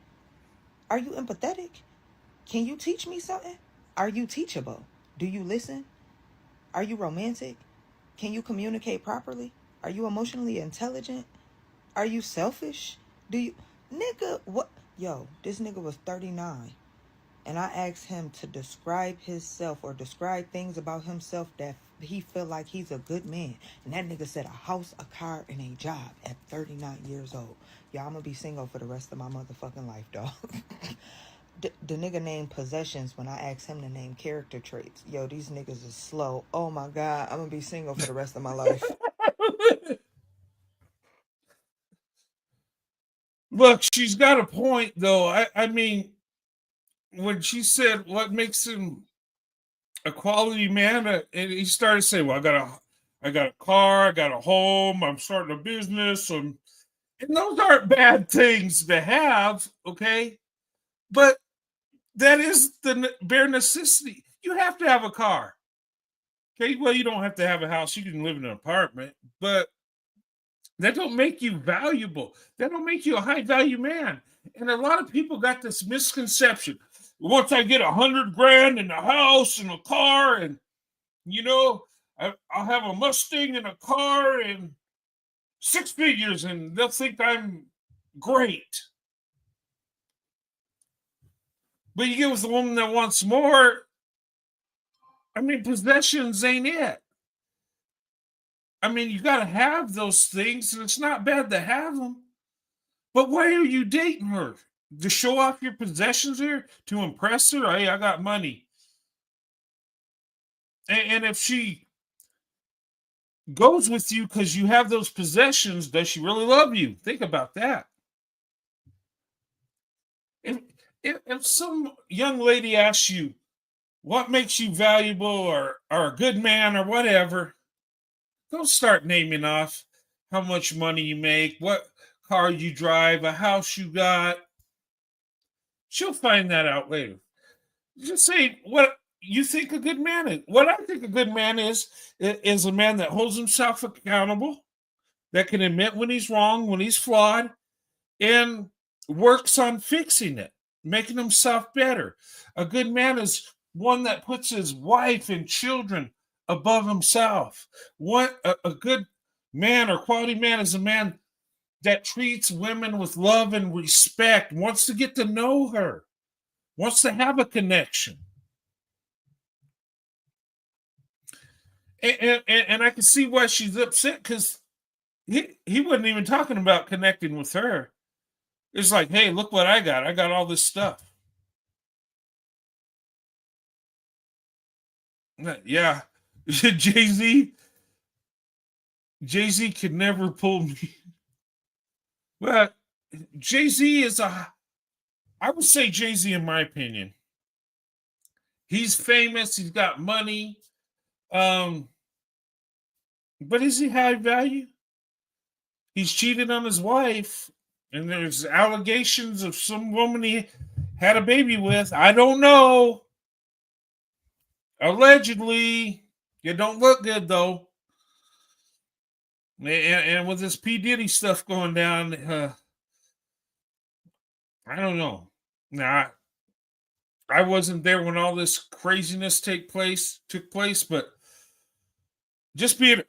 Are you empathetic? Can you teach me something? Are you teachable? Do you listen? Are you romantic? Can you communicate properly? Are you emotionally intelligent? Are you selfish? Do you... Nigga, what? Yo, this nigga was 39. And I asked him to describe himself or describe things about himself that he feel like he's a good man. And that nigga said a house, a car, and a job at 39 years old. Y'all, I'm gonna be single for the rest of my motherfucking life, dog. The nigga named possessions when I asked him to name character traits. Yo, these niggas is slow. Oh my God, I'm gonna be single for the rest of my life.
Look, she's got a point, though. I mean, when she said what makes him a quality man, and he started saying, "Well, I got a car, I got a home, I'm starting a business, and those aren't bad things to have, okay? But that is the bare necessity. You have to have a car. Okay, well, you don't have to have a house. You can live in an apartment, but that don't make you valuable. That don't make you a high value man. And a lot of people got this misconception. Once I get 100 grand in a house and a car, and I'll have a Mustang and a car and 6 figures, and they'll think I'm great. But you get with a woman that wants more. I mean, possessions ain't it. I mean, you got to have those things, and it's not bad to have them. But why are you dating her? To show off your possessions here? To impress her? Hey, I got money. And if she goes with you because you have those possessions, does she really love you? Think about that. If some young lady asks you, what makes you valuable or a good man or whatever, don't start naming off how much money you make, what car you drive, a house you got. She'll find that out later. Just say what you think a good man is. What I think a good man is a man that holds himself accountable, that can admit when he's wrong, when he's flawed, and works on fixing it, making himself better. A good man is one that puts his wife and children above himself. A good man or quality man is a man that treats women with love and respect, wants to get to know her, wants to have a connection. And I can see why she's upset, because he wasn't even talking about connecting with her. It's like, hey, look what I got. I got all this stuff. Yeah. Jay-Z could never pull me. Well, Jay-Z is I would say Jay-Z, in my opinion, he's famous. He's got money. But is he high value? He's cheated on his wife, and there's allegations of some woman he had a baby with. I don't know. Allegedly. It don't look good, though. And with this P. Diddy stuff going down, I don't know. Now, I wasn't there when all this craziness took place, but just being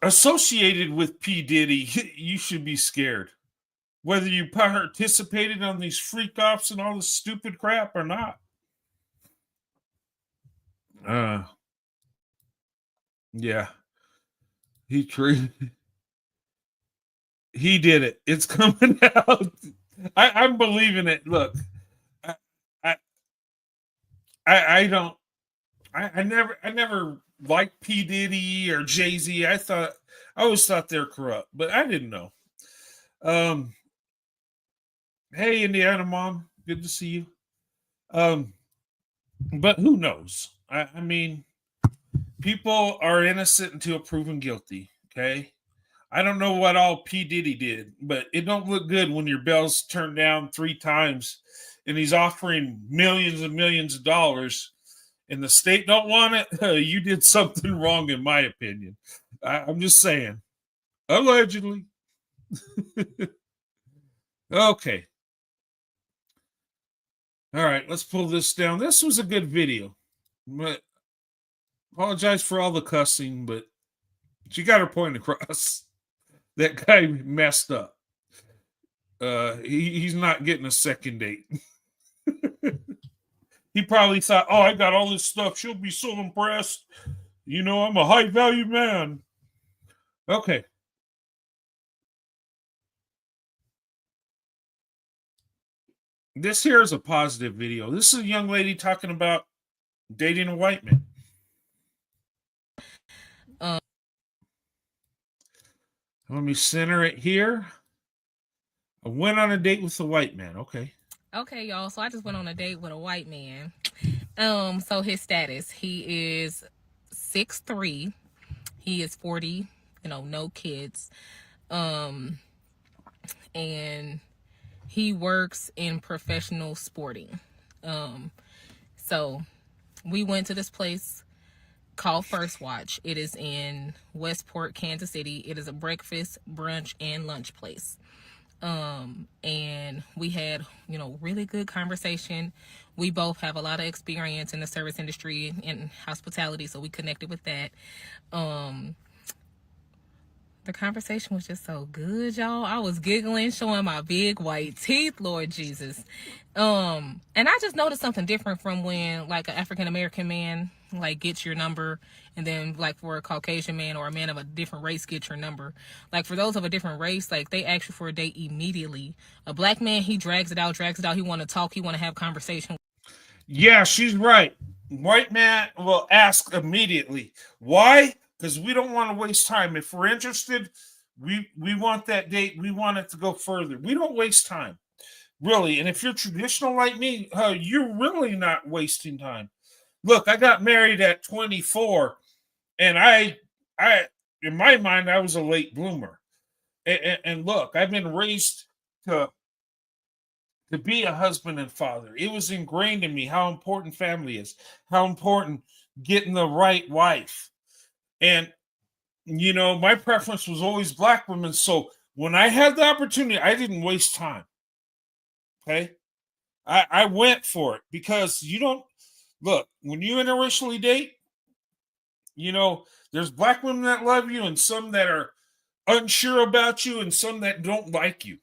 associated with P. Diddy, you should be scared. Whether you participated on these freak offs and all this stupid crap or not. Yeah. He did it. It's coming out. I'm believing it. Look, I don't. I never liked P. Diddy or Jay-Z. I always thought they're corrupt, but I didn't know. Hey, Indiana mom, good to see you. But who knows? I mean, people are innocent until proven guilty. Okay. I don't know what all P. Diddy did, but it don't look good when your bell's turned down 3 times and he's offering millions and millions of dollars and the state don't want it. You did something wrong, in my opinion. I'm just saying. Allegedly. Okay. All right, let's pull this down. This was a good video. But apologize for all the cussing, but she got her point across. That guy messed up. He's not getting a second date. He probably thought, oh, I got all this stuff. She'll be so impressed. I'm a high value man. Okay. This here is a positive video. This is a young lady talking about dating a white man. Let me center it here. I went on a date with a white man. Okay.
Okay, y'all. So I just went on a date with a white man. So his status, he is 6'3". He is 40, no kids. And He works in professional sporting. So we went to this place called First Watch. It is in Westport, Kansas City. It is a breakfast, brunch, and lunch place. And we had, really good conversation. We both have a lot of experience in the service industry and hospitality, so we connected with that. The conversation was just so good, y'all. I was giggling, showing my big white teeth, Lord Jesus. And I just noticed something different from when, like, an African-American man, like, gets your number, and then, like, for a Caucasian man or a man of a different race gets your number. Like, for those of a different race, like, they ask you for a date immediately. A black man, he drags it out. He want to talk. He want to have conversation.
Yeah, she's right. White man will ask immediately. Why? Because we don't want to waste time. If we're interested, we want that date. We want it to go further. We don't waste time, really. And if you're traditional like me, you're really not wasting time. Look, I got married at 24, and I, in my mind, I was a late bloomer. And look, I've been raised to be a husband and father. It was ingrained in me how important family is, how important getting the right wife. And, my preference was always black women. So when I had the opportunity, I didn't waste time. Okay. I went for it because look, when you interracially date, there's black women that love you and some that are unsure about you and some that don't like you.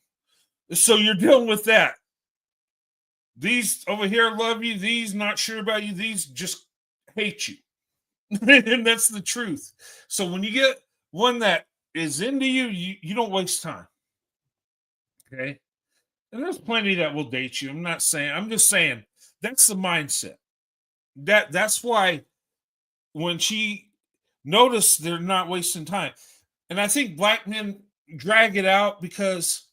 So you're dealing with that. These over here love you. These not sure about you. These just hate you. And that's the truth. So when you get one that is into you, you don't waste time. Okay. And there's plenty that will date you. I'm just saying that's the mindset. That's why when she noticed they're not wasting time. And I think black men drag it out because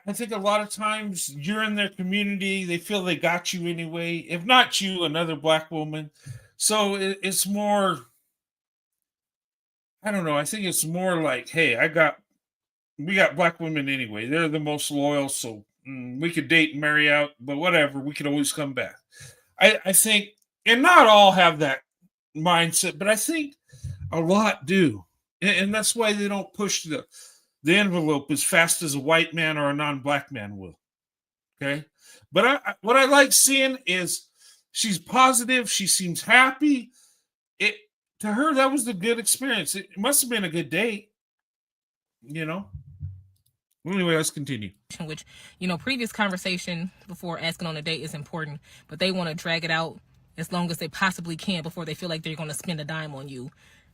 I think a lot of times you're in their community, they feel they got you anyway. If not you, another black woman. So it's more, I don't know. I think it's more like, hey, we got black women anyway. They're the most loyal, so we could date and marry out, but whatever, we could always come back. I think, and not all have that mindset, but I think a lot do. And that's why they don't push the envelope as fast as a white man or a non-black man will. Okay. But what I like seeing is she's positive. She seems happy. To her, that was a good experience. It must have been a good date, Anyway, let's continue.
Which, previous conversation before asking on a date is important, but they want to drag it out as long as they possibly can before they feel like they're going to spend a dime on you.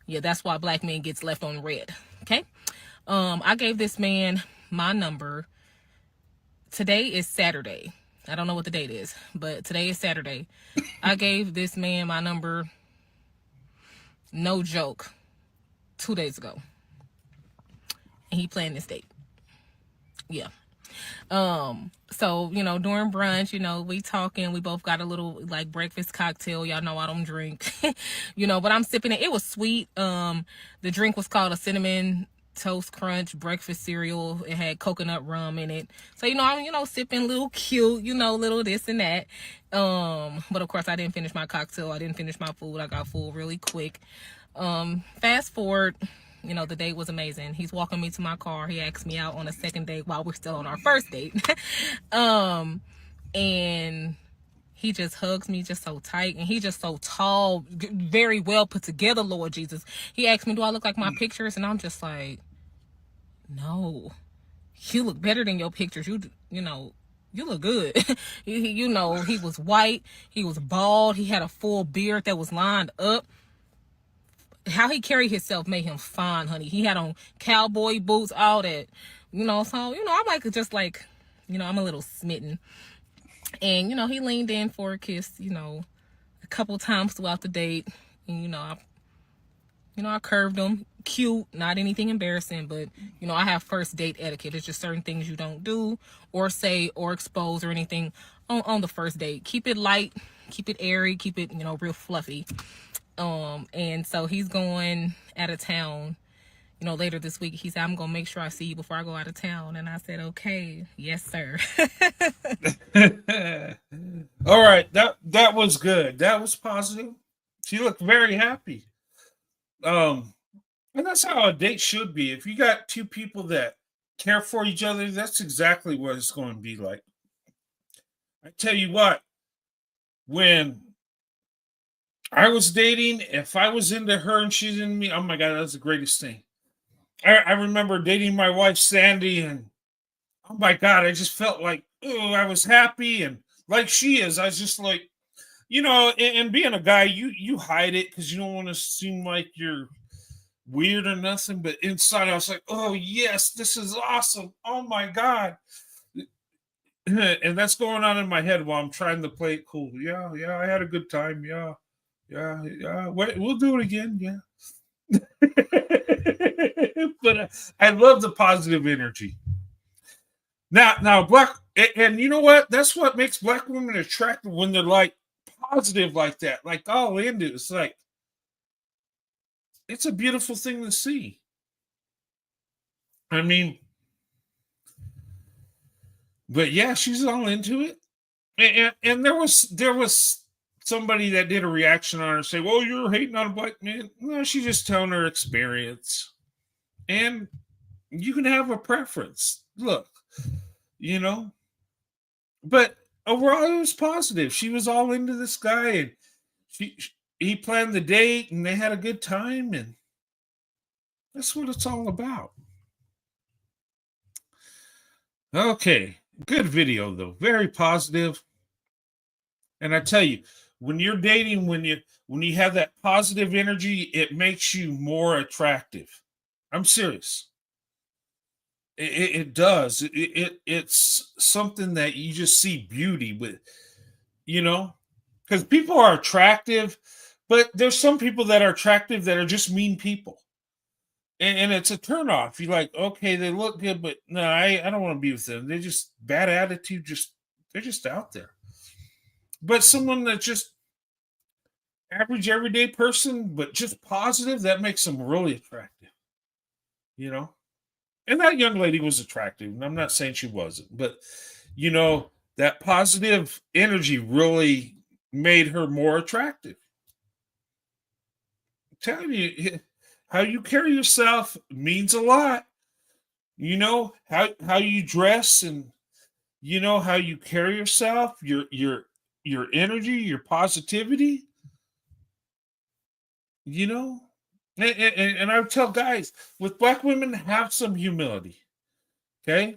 Yeah, that's why black men gets left on red. Okay. I gave this man my number. Today is Saturday. I don't know what the date is, but today is Saturday. I gave this man my number, no joke, 2 days ago. And he planned this date. Yeah. So, during brunch, we talking, we both got a little like breakfast cocktail. Y'all know I don't drink, but I'm sipping it. It was sweet. The drink was called a cinnamon toast crunch breakfast cereal. It had coconut rum in it. So, I'm, sipping little cute, little this and that. But of course I didn't finish my cocktail. I didn't finish my food. I got full really quick. Fast forward, the date was amazing. He's walking me to my car. He asked me out on a second date while we're still on our first date. And he just hugs me just so tight. And he's just so tall, very well put together, Lord Jesus. He asked me, do I look like my pictures? And I'm just like, no, you look better than your pictures. You look good. He was white. He was bald. He had a full beard that was lined up. How he carried himself made him fine, honey. He had on cowboy boots, all that, so, I'm like, just like, I'm a little smitten. And, he leaned in for a kiss, a couple times throughout the date. And, I curved him. Cute, not anything embarrassing, but, I have first date etiquette. It's just certain things you don't do or say or expose or anything on the first date. Keep it light, keep it airy, keep it, real fluffy. And so he's going out of town later this week, he said, I'm going to make sure I see you before I go out of town. And I said, okay, yes, sir.
All right. That was good. That was positive. She looked very happy. And that's how a date should be. If you got two people that care for each other, that's exactly what it's going to be like. I tell you what, when I was dating, if I was into her and she's into me, oh my God, that's the greatest thing. I remember dating my wife, Sandy, and oh my God, I just felt like, oh, I was happy. And like she is, I was just like, and being a guy, you hide it because you don't want to seem like you're weird or nothing. But inside, I was like, oh, yes, this is awesome. Oh my God. And that's going on in my head while I'm trying to play it cool. Yeah, I had a good time. Yeah. We'll do it again. Yeah. But I love the positive energy. Now, and you know what? That's what makes black women attractive when they're like positive like that, like all into it. It's like it's a beautiful thing to see. I mean, but yeah, she's all into it. And there was somebody that did a reaction on her and say, well, you're hating on a black man. No, she's just telling her experience. And you can have a preference. Look, but overall it was positive. She was all into this guy, and he planned the date and they had a good time, and that's what it's all about. Okay. Good video though. Very positive. And I tell you, when you're dating, when you have that positive energy, it makes you more attractive. I'm serious. It does. It's something that you just see beauty with, because people are attractive, but there's some people that are attractive that are just mean people. And it's a turnoff. You're like, okay, they look good, but no, I don't want to be with them. They're just bad attitude. They're just out there. But someone that's just average, everyday person, but just positive, that makes them really attractive. And that young lady was attractive. And I'm not saying she wasn't, but that positive energy really made her more attractive. I'm telling you, how you carry yourself means a lot. How you dress, and how you carry yourself, your energy, your positivity. And I would tell guys, with black women, have some humility. Okay?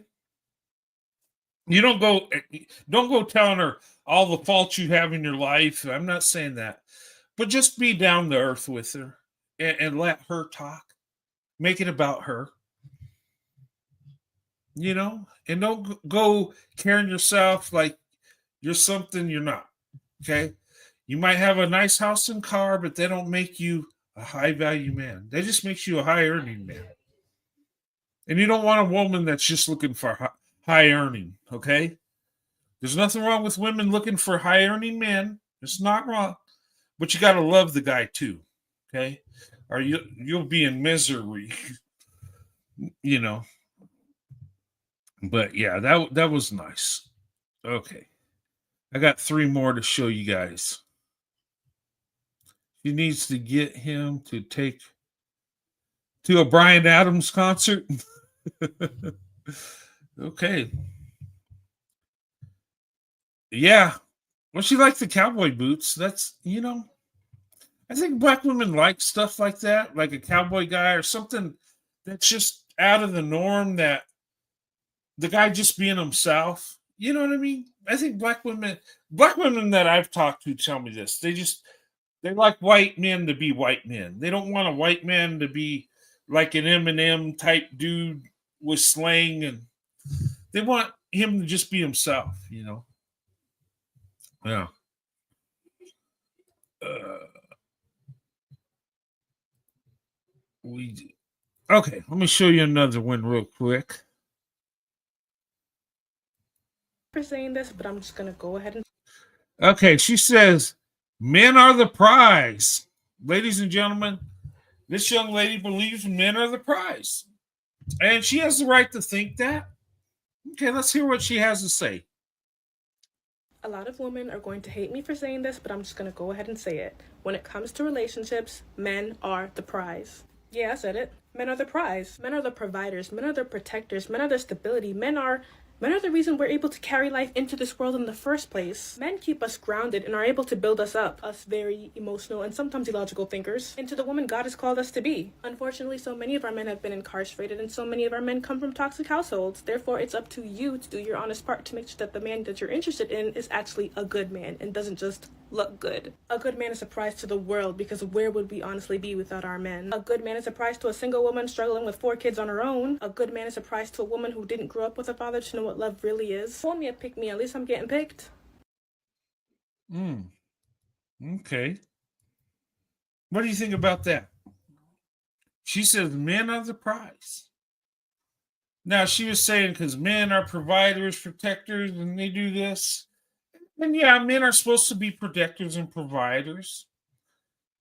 You don't go telling her all the faults you have in your life. I'm not saying that. But just be down to earth with her and let her talk. Make it about her. And don't go carrying yourself like you're something you're not. Okay? You might have a nice house and car, but they don't make you a high value man. They just makes you a high earning man. And you don't want a woman that's just looking for high earning. Okay? There's nothing wrong with women looking for high earning men. It's not wrong. But you got to love the guy too. Okay? Or you'll be in misery. But yeah, that was nice. Okay. I got 3 more to show you guys. She needs to get him to take to a Bryan Adams concert. Okay. Yeah. Well, she liked the cowboy boots. That's, I think black women like stuff like that, like a cowboy guy or something that's just out of the norm, that the guy just being himself. You know what I mean? I think black women that I've talked to tell me this. They like white men to be white men. They don't want a white man to be like an Eminem type dude with slang, and they want him to just be himself, Yeah. Okay, let me show you another one real quick.
For saying this, but I'm just gonna go ahead and.
Okay, she says, men are the prize. Ladies and gentlemen, This young lady believes men are the prize. And she has the right to think that. Okay, let's hear what she has to say.
A lot of women are going to hate me for saying this, but I'm just going to go ahead and say it. When it comes to relationships, men are the prize. Yeah, I said it. Men are the prize. Men are the providers. Men are the protectors. Men are the stability. Men are the reason we're able to carry life into this world in the first place. Men keep us grounded and are able to build us up, us very emotional and sometimes illogical thinkers, into the woman God has called us to be. Unfortunately, so many of our men have been incarcerated and so many of our men come from toxic households. Therefore, it's up to you to do your honest part to make sure that the man that you're interested in is actually a good man and doesn't just look good. A good man is a prize to the world because where would we honestly be without our men? A good man is a prize to a single woman struggling with 4 kids on her own. A good man is a prize to a woman who didn't grow up with a father to know what love really is. Call me a pick me, at least I'm getting picked.
Okay. What do you think about that? She says men are the prize. Now, she was saying because men are providers, protectors, and they do this. And yeah, men are supposed to be protectors and providers.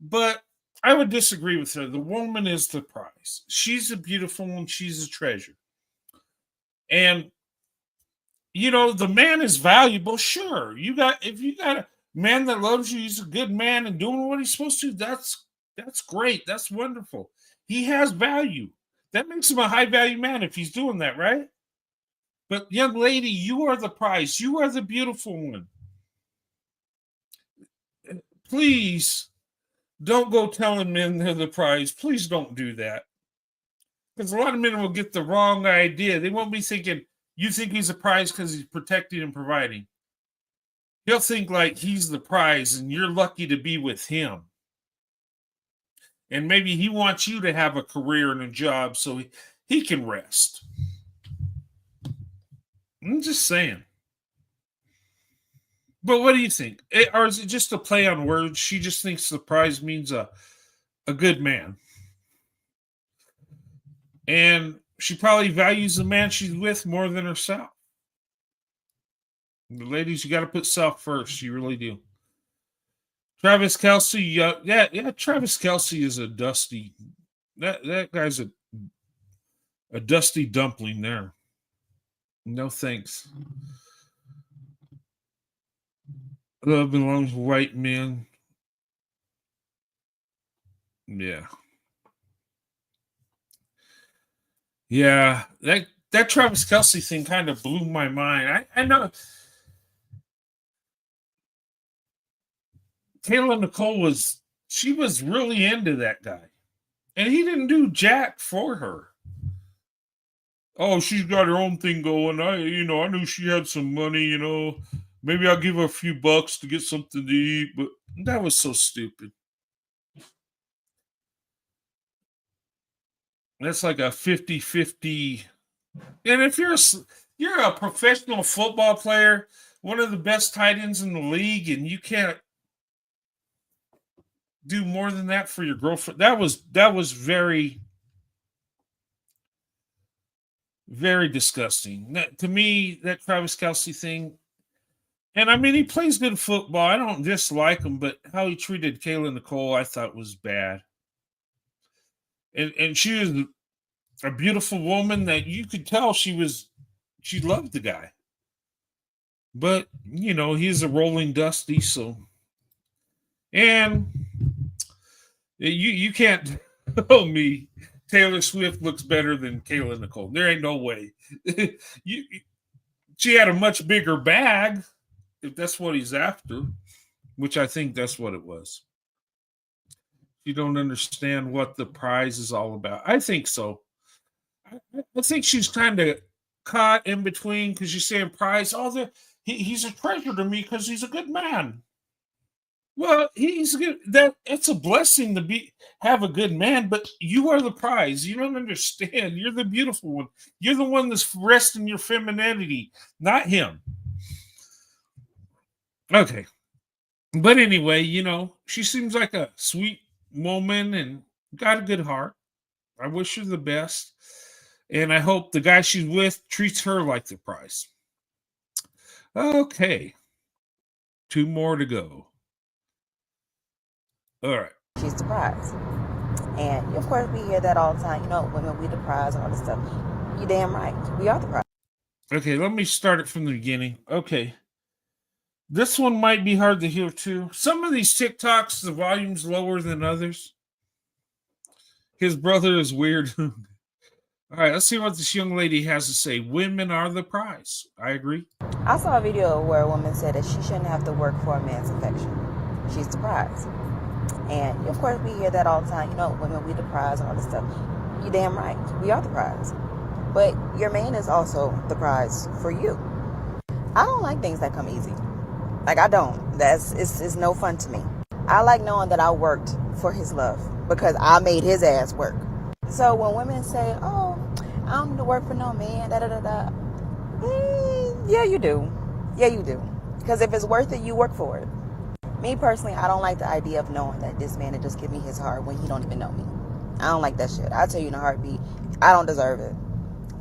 But I would disagree with her. The woman is the prize. She's a beautiful one. She's a treasure. And, you know, the man is valuable. Sure. If you got a man that loves you, he's a good man and doing what he's supposed to, that's great. That's wonderful. He has value. That makes him a high value man if he's doing that, right? But young lady, you are the prize. You are the beautiful one. Please don't go telling men they're the prize. Please don't do that. Because a lot of men will get the wrong idea. They won't be thinking, you think he's a prize because he's protecting and providing. He'll think like he's the prize and you're lucky to be with him. And maybe he wants you to have a career and a job so he can rest. I'm just saying. But what do you think? Or is it just a play on words? She just thinks the prize means a good man. And she probably values the man she's with more than herself. The ladies, you got to put self first. You really do. Travis Kelce, yeah. Travis Kelce is a dusty. That guy's a dusty dumpling there. No thanks. Love belongs to white men. Yeah. Yeah, that Travis Kelce thing kind of blew my mind. I know Kayla Nicole was really into that guy. And he didn't do jack for her. Oh, she's got her own thing going. I knew she had some money, Maybe I'll give her a few bucks to get something to eat, but that was so stupid. That's like a 50-50. And if you're a professional football player, one of the best tight ends in the league, and you can't do more than that for your girlfriend, that was very, very disgusting. To me, that Travis Kelce thing. And I mean, he plays good football. I don't dislike him, but how he treated Kayla Nicole, I thought was bad. And she was a beautiful woman that you could tell she loved the guy. But, he's a rolling dusty, so. And you can't tell me Taylor Swift looks better than Kayla Nicole. There ain't no way. She had a much bigger bag, if that's what he's after, which I think that's what it was. You don't understand what the prize is all about. I think so. I think she's kind of caught in between because you're saying prize. Oh, he's a treasure to me because he's a good man. Well, he's good. It's a blessing to have a good man, but you are the prize. You don't understand. You're the beautiful one. You're the one that's resting your femininity, not him. Okay. But anyway, she seems like a sweet woman and got a good heart. I wish her the best. And I hope the guy she's with treats her like the prize. Okay. 2 more to go. All right.
She's the prize. And of course, we hear that all the time. You know, women, we the prize and all this stuff. You damn right. We are the prize.
Okay, let me start it from the beginning. Okay. This one might be hard to hear too. Some of these TikToks, the volume's lower than others. His brother is weird. All right, let's see what this young lady has to say. Women are the prize. I agree.
I saw a video where a woman said that she shouldn't have to work for a man's affection. She's the prize. And of course, we hear that all the time. You know, women, we the prize and all this stuff. You damn right. We are the prize. But your man is also the prize for you. I don't like things that come easy. Like, I don't. It's no fun to me. I like knowing that I worked for his love because I made his ass work. So when women say, oh, I don't need to work for no man, da-da-da-da. Yeah, you do. Yeah, you do. Because if it's worth it, you work for it. Me personally, I don't like the idea of knowing that this man will just give me his heart when he don't even know me. I don't like that shit. I tell you in a heartbeat, I don't deserve it.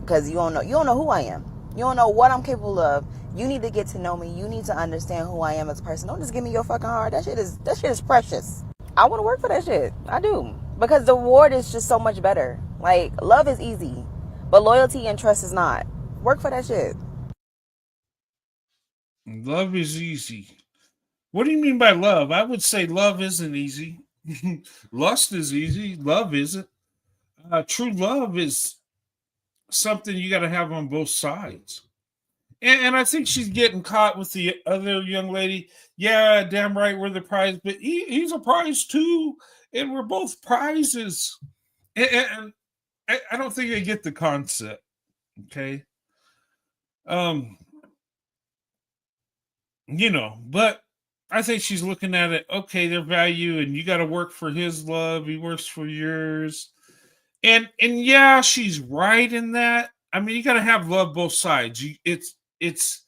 Because you don't know who I am. You don't know what I'm capable of. You need to get to know me. You need to understand who I am as a person. Don't just give me your fucking heart. That shit is precious. I want to work for that shit. I do. Because the reward is just so much better. Like, love is easy, but loyalty and trust is not. Work for that shit.
Love is easy. What do you mean by love? I would say love isn't easy. Lust is easy. Love isn't. True love is something you got to have on both sides. And I think she's getting caught with the other young lady. Yeah, damn right, we're the prize, but he's a prize too, and we're both prizes. And I don't think they get the concept. Okay. But I think she's looking at it, okay, their value, and you got to work for his love, he works for yours. And yeah, she's right in that. I mean, you got to have love both sides. It's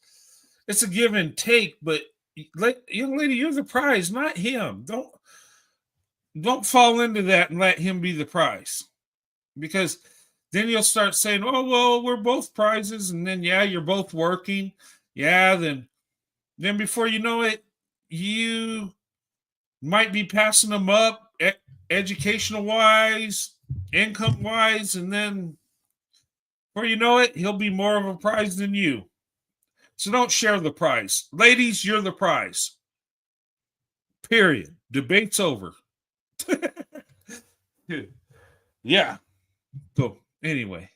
a give and take, but young lady, you're the prize, not him. Don't fall into that and let him be the prize, because then you'll start saying, oh well, we're both prizes, and then yeah, you're both working. Yeah, then before you know it, you might be passing them up educational wise, income wise, and then before you know it, he'll be more of a prize than you. So don't share the prize. Ladies, you're the prize. Period. Debate's over. Yeah. So anyway.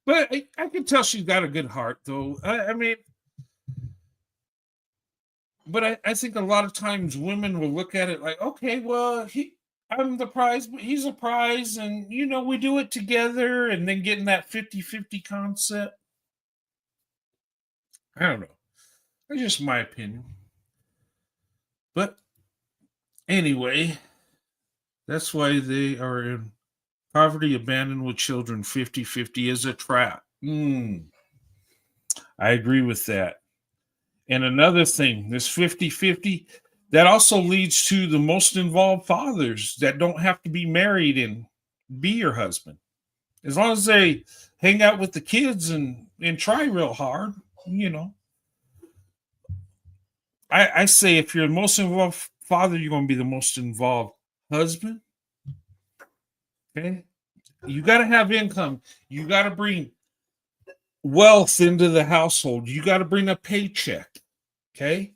But I can tell she's got a good heart, though. I mean, but I think a lot of times women will look at it like, okay, well, I'm the prize, but he's a prize, and we do it together, and then getting that 50-50 concept. I don't know. That's just my opinion. But anyway, that's why they are in poverty, abandoned with children. 50-50 is a trap. I agree with that. And another thing, this 50-50, that also leads to the most involved fathers that don't have to be married and be your husband. As long as they hang out with the kids and try real hard, I say if you're the most involved father, you're going to be the most involved husband. Okay? You got to have income. You got to bring wealth into the household. You got to bring a paycheck. Okay?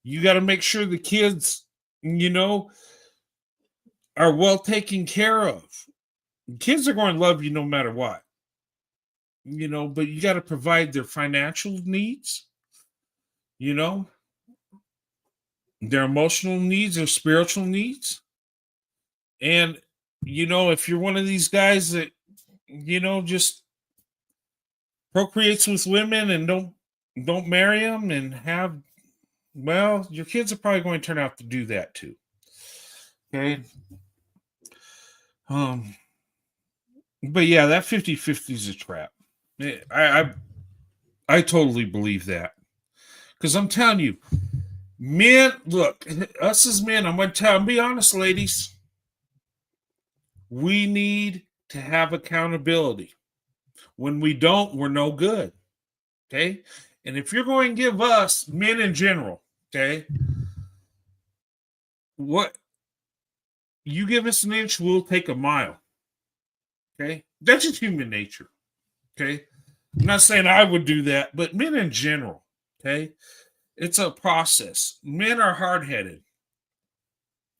You got to make sure the kids, are well taken care of. Kids are going to love you no matter what. But you got to provide their financial needs, their emotional needs, their spiritual needs. And, if you're one of these guys that, just procreates with women and don't marry them and have, well, your kids are probably going to turn out to do that too. Okay. But yeah, that 50-50 is a trap. I totally believe that. Because I'm telling you, men, look, us as men, I'm going to be honest, ladies, we need to have accountability. When we don't, we're no good. Okay? And if you're going to give us, men in general, okay, You give us an inch, we'll take a mile. Okay? That's just human nature. Okay? I'm not saying I would do that, but men in general. Okay? It's a process. Men are hard-headed.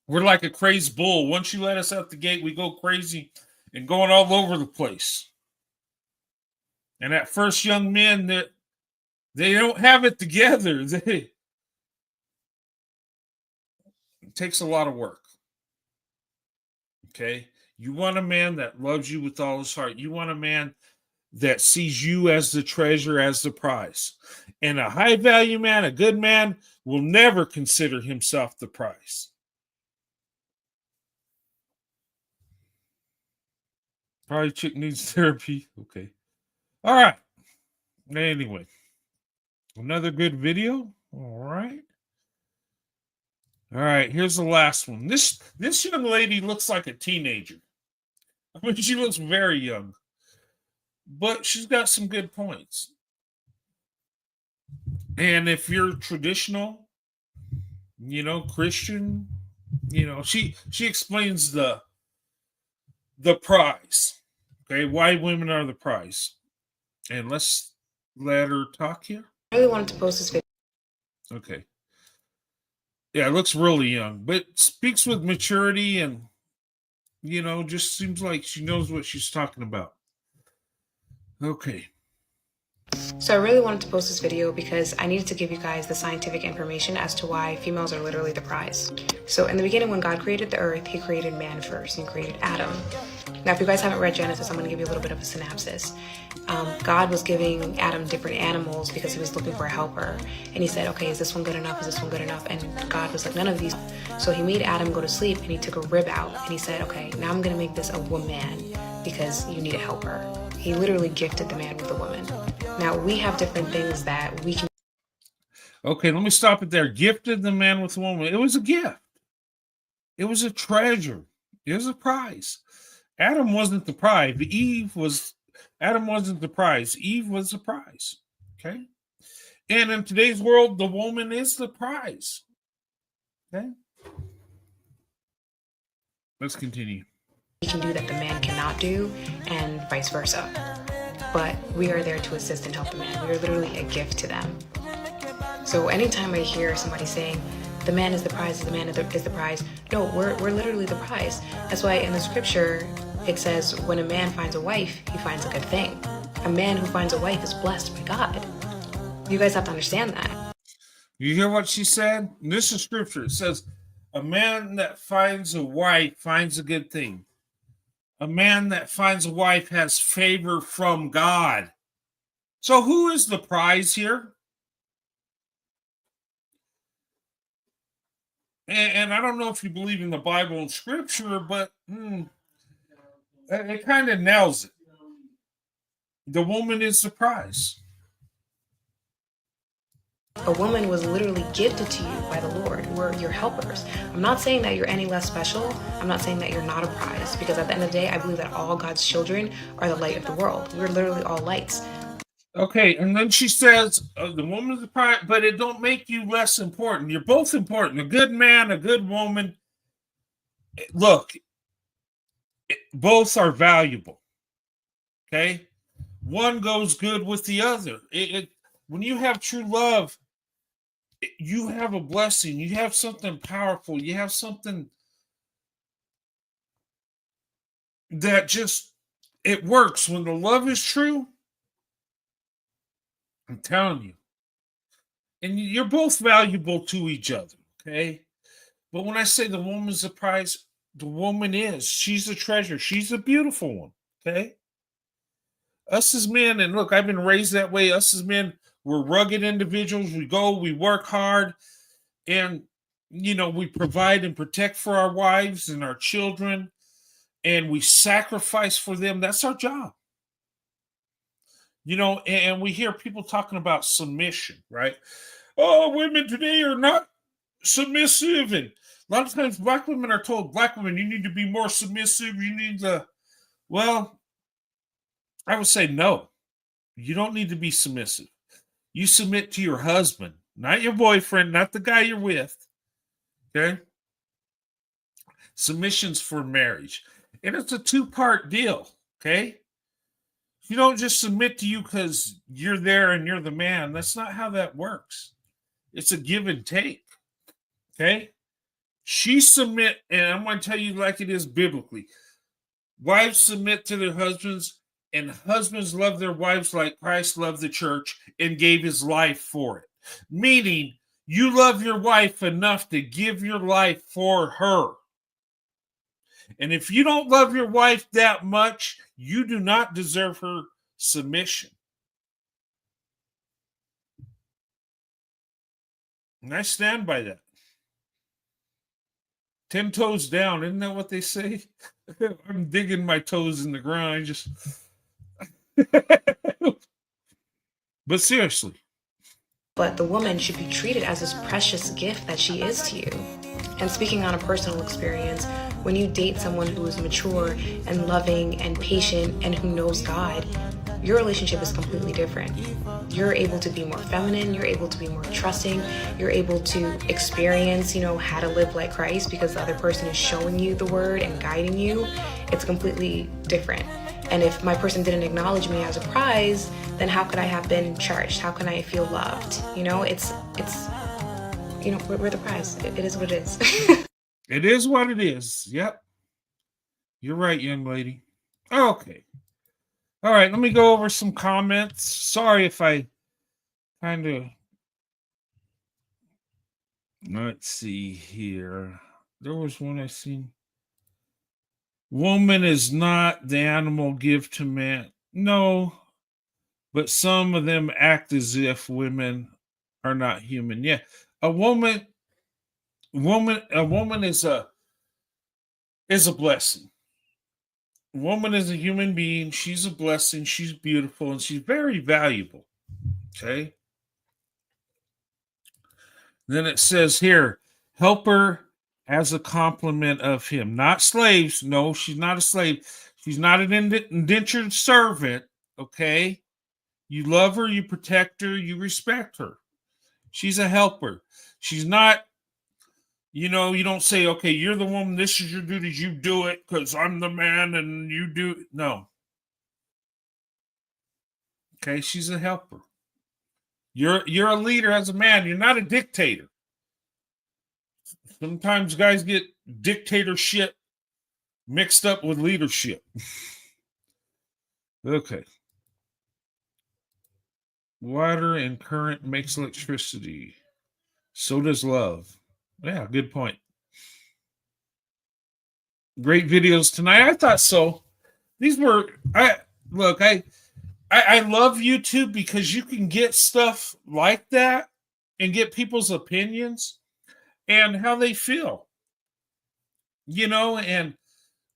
We're like a crazed bull. Once you let us out the gate, we go crazy and going all over the place. And at first, young men, that they don't have it together. It takes a lot of work. Okay? You want a man that loves you with all his heart. You want a man that sees you as the treasure, as the prize. And a high value man, a good man, will never consider himself the prize. Probably chick needs therapy. Okay. All right. Anyway, another good video. All right. All right. Here's the last one. This young lady looks like a teenager. I mean, she looks very young, but she's got some good points. And if you're traditional, Christian, she explains the prize. Okay, why women are the prize. And let's let her talk here.
I really wanted to post this video.
Okay. Yeah, it looks really young, but speaks with maturity and, just seems like she knows what she's talking about. Okay.
So I really wanted to post this video because I needed to give you guys the scientific information as to why females are literally the prize. So in the beginning, when God created the earth, he created man first and created Adam. Now, if you guys haven't read Genesis, I'm going to give you a little bit of a synopsis. God was giving Adam different animals because he was looking for a helper. And he said, okay, is this one good enough? Is this one good enough? And God was like, none of these. So he made Adam go to sleep and he took a rib out. And he said, okay, now I'm going to make this a woman because you need a helper. He literally gifted the man with a woman. Now, we have different things that we can...
Okay, let me stop it there. Gifted the man with a woman. It was a gift. It was a treasure. It was a prize. Adam wasn't the prize. Adam wasn't the prize. Eve was the prize. Okay? And in today's world, the woman is the prize. Okay? Let's continue.
We can do that the man cannot do, and vice versa. But we are there to assist and help the man. We are literally a gift to them. So anytime I hear somebody saying, the man is the prize, the man is the prize, no, we're literally the prize. That's why in the scripture, it says, when a man finds a wife, he finds a good thing. A man who finds a wife is blessed by God. You guys have to understand that.
You hear what she said? This is scripture. It says, a man that finds a wife finds a good thing. A man that finds a wife has favor from God. So who is the prize here? And I don't know if you believe in the Bible and scripture, but it kind of nails it. The woman is the prize.
A woman was literally gifted to you by the Lord. We're your helpers. I'm not saying that you're any less special. I'm not saying that you're not a prize, because at the end of the day, I believe that all God's children are the light of the world. We're literally all lights.
Okay, and then she says, the woman is the prize, but it don't make you less important. You're both important. A good man, a good woman. Look, both are valuable. Okay? One goes good with the other. When you have true love, you have a blessing. You have something powerful. You have something that just, it works. When the love is true, I'm telling you. And you're both valuable to each other, okay? But when I say the woman's the prize, the woman is. She's a treasure. She's a beautiful one, okay? Us as men, and look, I've been raised that way. Us as men, we're rugged individuals. We go, we work hard, and, we provide and protect for our wives and our children, and we sacrifice for them. That's our job. And we hear people talking about submission, right? Oh, women today are not submissive. And a lot of times black women are told, black women, you need to be more submissive. You need to, well, I would say no. You don't need to be submissive. You submit to your husband, not your boyfriend, not the guy you're with. Okay? Submission's for marriage. And it's a two-part deal, okay? You don't just submit to you because you're there and you're the man. That's not how that works. It's a give and take, okay? She submit, and I'm going to tell you like it is biblically. Wives submit to their husbands, and husbands love their wives like Christ loved the church and gave his life for it. Meaning, you love your wife enough to give your life for her. And if you don't love your wife that much, you do not deserve her submission. And I stand by that. 10 toes down, isn't that what they say? I'm digging my toes in the ground. I just but seriously.
But the woman should be treated as this precious gift that she is to you. And speaking on a personal experience, when you date someone who is mature and loving and patient and who knows God, your relationship is completely different. You're able to be more feminine, you're able to be more trusting, you're able to experience, how to live like Christ because the other person is showing you the word and guiding you. It's completely different. And if my person didn't acknowledge me as a prize, then how could I have been charged? How can I feel loved? We're the prize. It is what it is.
It is what it is. Yep. You're right, young lady. Okay. All right, let me go over some comments. Sorry if I kind of... Let's see here. There was one I seen. Woman is not the animal give to man. No, but some of them act as if women are not human. Yeah, a woman is a blessing. A woman is a human being. She's a blessing. She's beautiful and she's very valuable. Okay. Then it says here, help her as a compliment of him. Not slaves. No, she's not a slave. She's not an indentured servant. Okay. You love her, you protect her, you respect her. She's a helper. She's not, you don't say, okay, you're the woman, this is your duty, you do it because I'm the man and you do. No. Okay, she's a helper. You're a leader as a man. You're not a dictator. Sometimes guys get dictatorship mixed up with leadership. Okay. Water and current makes electricity. So does love. Yeah, good point. Great videos tonight. I thought so. These were I love YouTube because you can get stuff like that and get people's opinions and how they feel. And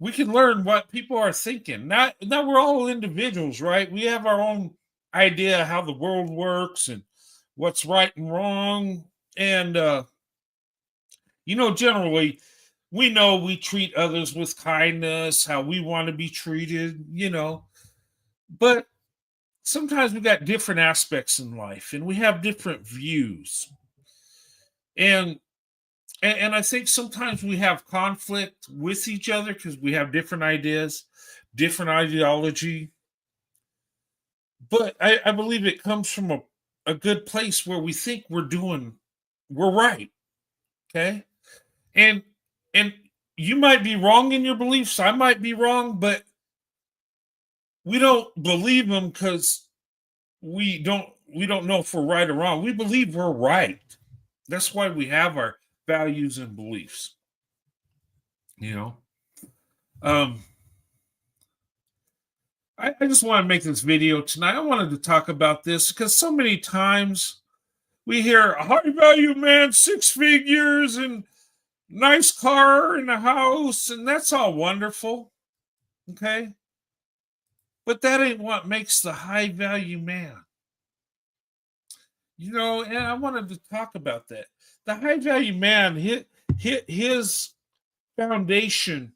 we can learn what people are thinking. Now we're all individuals, right? We have our own idea how the world works and what's right and wrong. And generally we know we treat others with kindness, how we want to be treated, but sometimes we got different aspects in life and we have different views. And I think sometimes we have conflict with each other because we have different ideas, different ideology. But I believe it comes from a good place where we think we're right. Okay. And you might be wrong in your beliefs. I might be wrong, but we don't believe them because we don't know if we're right or wrong. We believe we're right. That's why we have our values and beliefs. I just want to make this video tonight. I wanted to talk about this because so many times we hear a high value man, 6 figures and nice car and a house, and that's all wonderful. Okay. But that ain't what makes the high value man. And I wanted to talk about that. The high value man, his foundation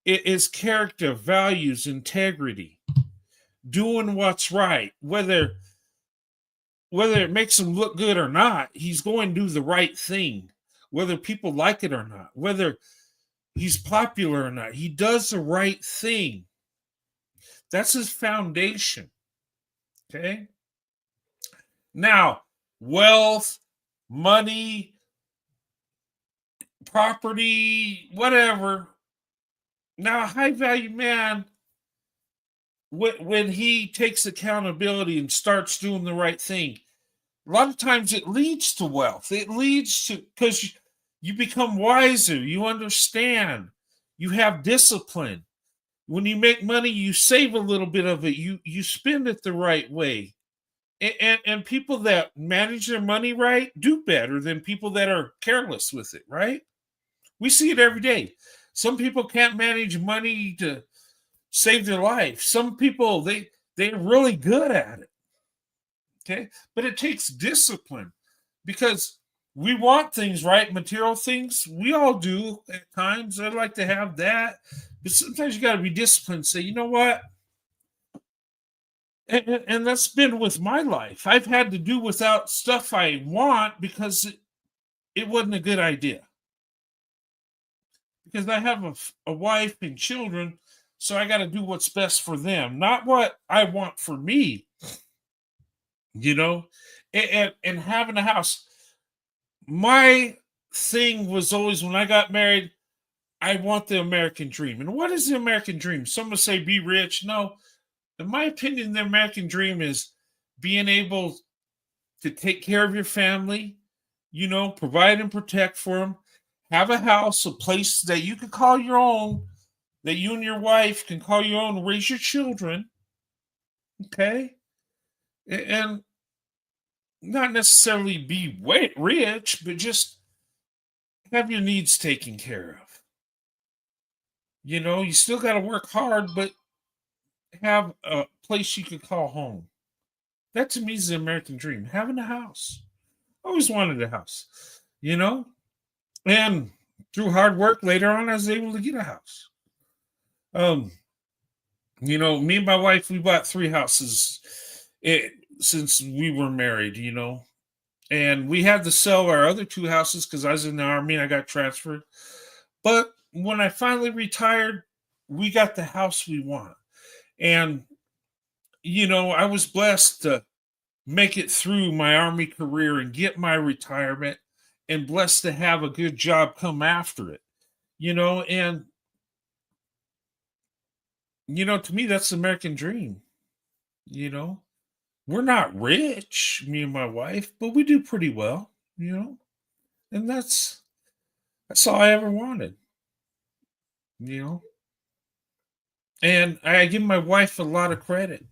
is character, values, integrity, doing what's right, whether it makes him look good or not. He's going to do the right thing, whether people like it or not, whether he's popular or not. He does the right thing. That's his foundation. Okay. Now, wealth, money, property, whatever. Now, a high value man, when he takes accountability and starts doing the right thing, a lot of times it leads to wealth. It leads to, because you become wiser, you understand, you have discipline. When you make money, you save a little bit of it, you spend it the right way. And people that manage their money right do better than people that are careless with it, right? We see it every day. Some people can't manage money to save their life. Some people, they're really good at it. Okay. But it takes discipline, because we want things, right? Material things. We all do at times. I'd like to have that. But sometimes you got to be disciplined. Say, you know what? And that's been with my life. I've had to do without stuff I want because it wasn't a good idea. Because I have a wife and children, so I got to do what's best for them, not what I want for me. You know, and having a house. My thing was always, when I got married, I want the American dream. And what is the American dream? Some would say be rich. No, in my opinion, the American dream is being able to take care of your family, provide and protect for them, have a house, a place that you can call your own, that you and your wife can call your own, raise your children. Okay. And not necessarily be rich, but just have your needs taken care of. You still got to work hard, but have a place you could call home. That to me is the American dream. Having a house. Always wanted a house, and through hard work later on, I was able to get a house. Me and my wife, we bought 3 houses since we were married, and we had to sell our other 2 houses because I was in the Army and I got transferred. But when I finally retired, we got the house we want. And, I was blessed to make it through my Army career and get my retirement, and blessed to have a good job come after it, and, to me, that's the American dream. We're not rich, me and my wife, but we do pretty well, and that's all I ever wanted, you know. And I give my wife a lot of credit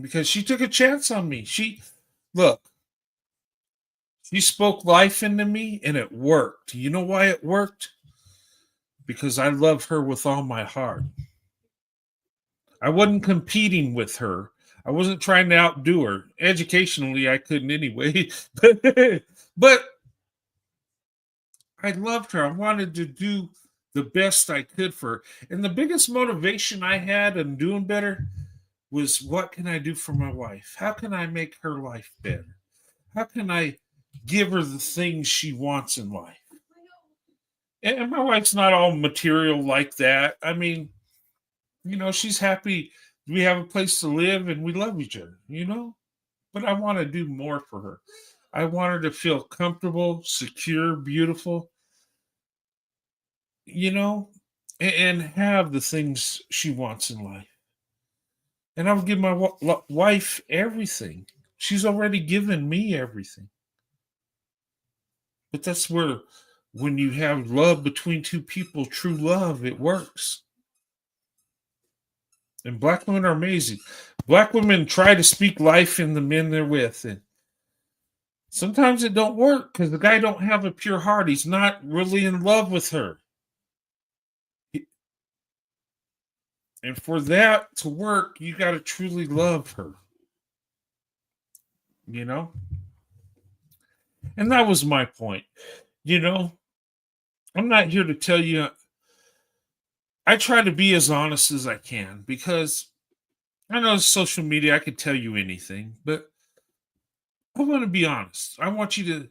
because she took a chance on me. Look, she spoke life into me and it worked. You know why it worked? Because I love her with all my heart. I wasn't competing with her. I wasn't trying to outdo her. Educationally, I couldn't anyway. But I loved her. I wanted to do the best I could for her. And the biggest motivation I had in doing better was, what can I do for my wife? How can I make her life better? How can I give her the things she wants in life? And my wife's not all material like that. I mean, she's happy. We have a place to live and we love each other, But I want to do more for her. I want her to feel comfortable, secure, beautiful, and have the things she wants in life. And I would give my wife everything. She's already given me everything. But that's where, when you have love between two people, true love, it works. And Black women are amazing. Black women try to speak life in the men they're with, and sometimes it don't work because the guy don't have a pure heart. He's not really in love with her. And for that to work, you got to truly love her. And that was my point. I'm not here to tell you. I try to be as honest as I can because I know social media, I could tell you anything, but I want to be honest. I want you to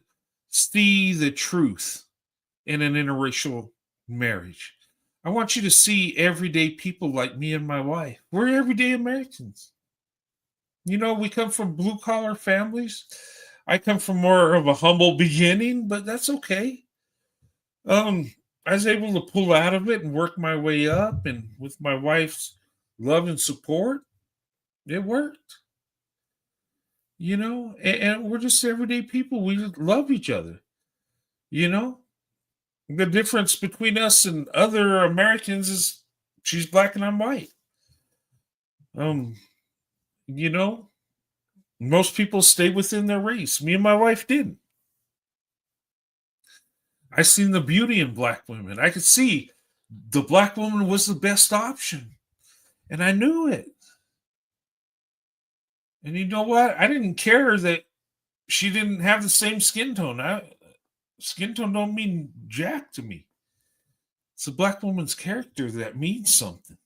see the truth in an interracial marriage. I want you to see everyday people like me and my wife. We're everyday Americans. We come from blue collar families. I come from more of a humble beginning, but that's okay. I was able to pull out of it and work my way up, and with my wife's love and support, it worked. And we're just everyday people. We love each other. You know, the difference between us and other Americans is she's black and I'm white. Um, you know, most people stay within their race. Me and my wife didn't. I seen the beauty in black women. I could see the black woman was the best option. And I knew it. And you know what? I didn't care that she didn't have the same skin tone. Skin tone don't mean jack to me. It's a black woman's character that means something.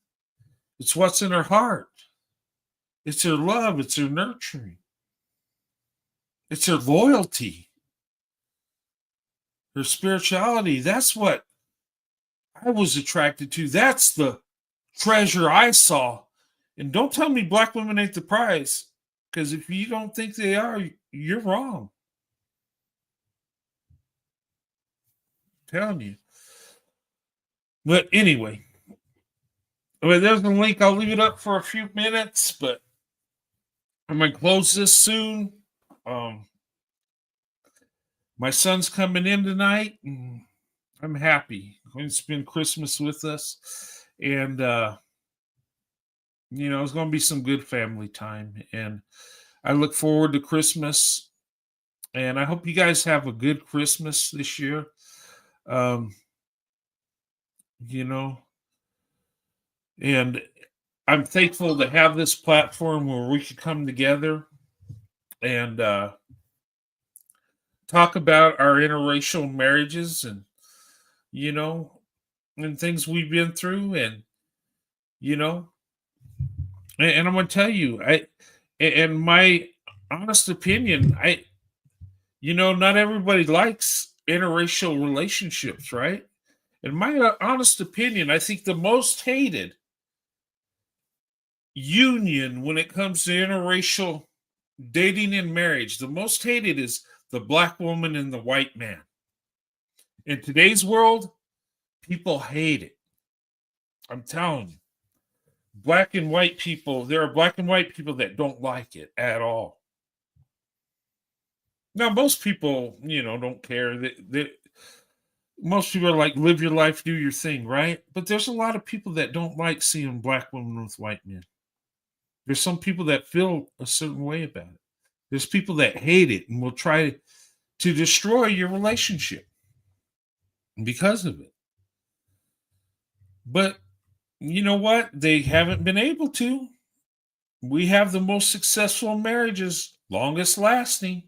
It's what's in her heart. It's her love. It's her nurturing. It's her loyalty. Her spirituality. That's what I was attracted to. That's the treasure I saw. And don't tell me black women ain't the prize, because if you don't think they are, you're wrong. I'm telling you. But anyway, there's a link. I'll leave it up for a few minutes, but I'm going to close this soon. My son's coming in tonight, and I'm happy. I'm going to spend Christmas with us. And, it's going to be some good family time. And I look forward to Christmas. And I hope you guys have a good Christmas this year. And I'm thankful to have this platform where we could come together and talk about our interracial marriages and things we've been through. And I'm going to tell you, in my honest opinion, not everybody likes interracial relationships, right? In my honest opinion, I think the most hated union when it comes to interracial dating and marriage, the most hated is the black woman and the white man. In today's world, people hate it. I'm telling you. Black and white people, there are black and white people that don't like it at all. Now, most people, don't care. Most people are like, live your life, do your thing, right? But there's a lot of people that don't like seeing black women with white men. There's some people that feel a certain way about it. There's people that hate it and will try to destroy your relationship because of it. But you know what? They haven't been able to. We have the most successful marriages, longest lasting.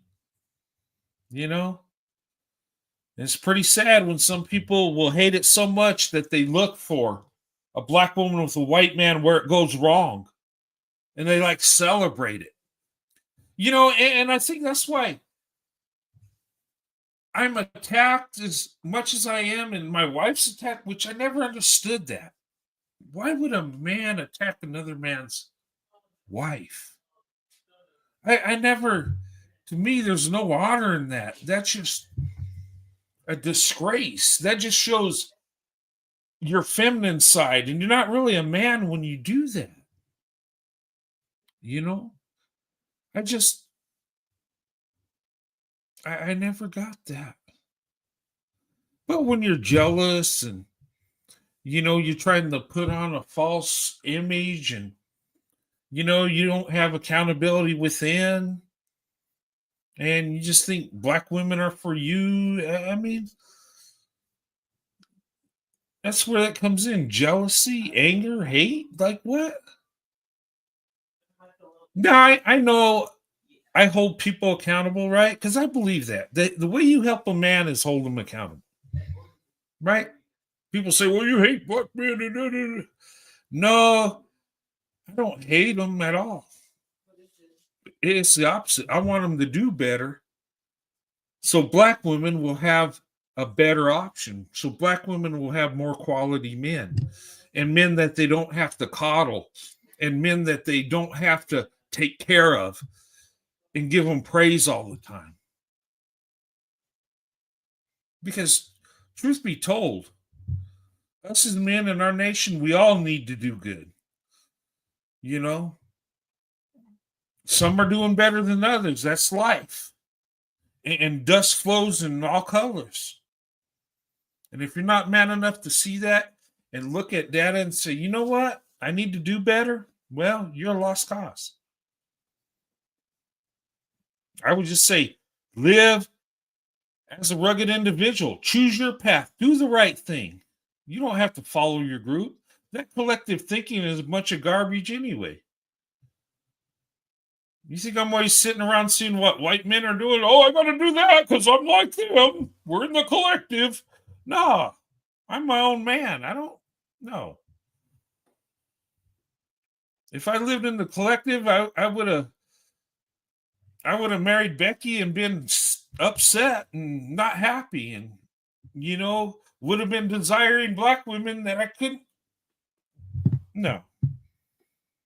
It's pretty sad when some people will hate it so much that they look for a black woman with a white man where it goes wrong. And they celebrate it. And I think that's why I'm attacked as much as I am, and my wife's attacked, which I never understood that. Why would a man attack another man's wife? I never, to me, there's no honor in that. That's just a disgrace. That just shows your feminine side, and you're not really a man when you do that. I never got that. But when you're jealous and, you're trying to put on a false image and, you don't have accountability within and you just think black women are for you. I mean, that's where that comes in. Jealousy, anger, hate. Like what? Now, I know I hold people accountable, right? Because I believe that. The way you help a man is hold him accountable. Right? People say, well, you hate black men. No, I don't hate them at all. It's the opposite. I want them to do better. So black women will have a better option. So black women will have more quality men, and men that they don't have to coddle, and men that they don't have to take care of and give them praise all the time. Because truth be told, us as men in our nation, we all need to do good. You know, some are doing better than others. That's life. And dust flows in all colors. And if you're not man enough to see that and look at data and say, you know what, I need to do better, well, you're a lost cause. I would just say, live as a rugged individual. Choose your path. Do the right thing. You don't have to follow your group. That collective thinking is a bunch of garbage anyway. You think I'm always sitting around seeing what white men are doing? Oh, I got to do that because I'm like them. We're in the collective. Nah, I'm my own man. I don't know. If I lived in the collective, I would have married Becky and been upset and not happy, and would have been desiring black women that I couldn't. No.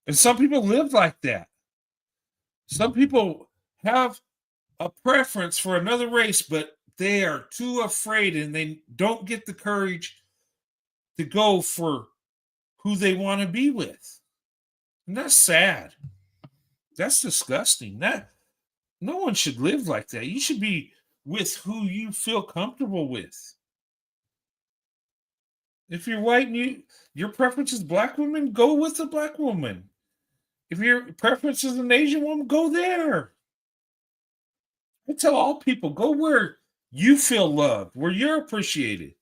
And some people live like that. Some people have a preference for another race, but they are too afraid and they don't get the courage to go for who they want to be with. And that's sad. That's disgusting. No one should live like that. You should be with who you feel comfortable with. If you're white and your preference is black woman, go with a black woman. If your preference is an Asian woman, go there. I tell all people, go where you feel loved, where you're appreciated.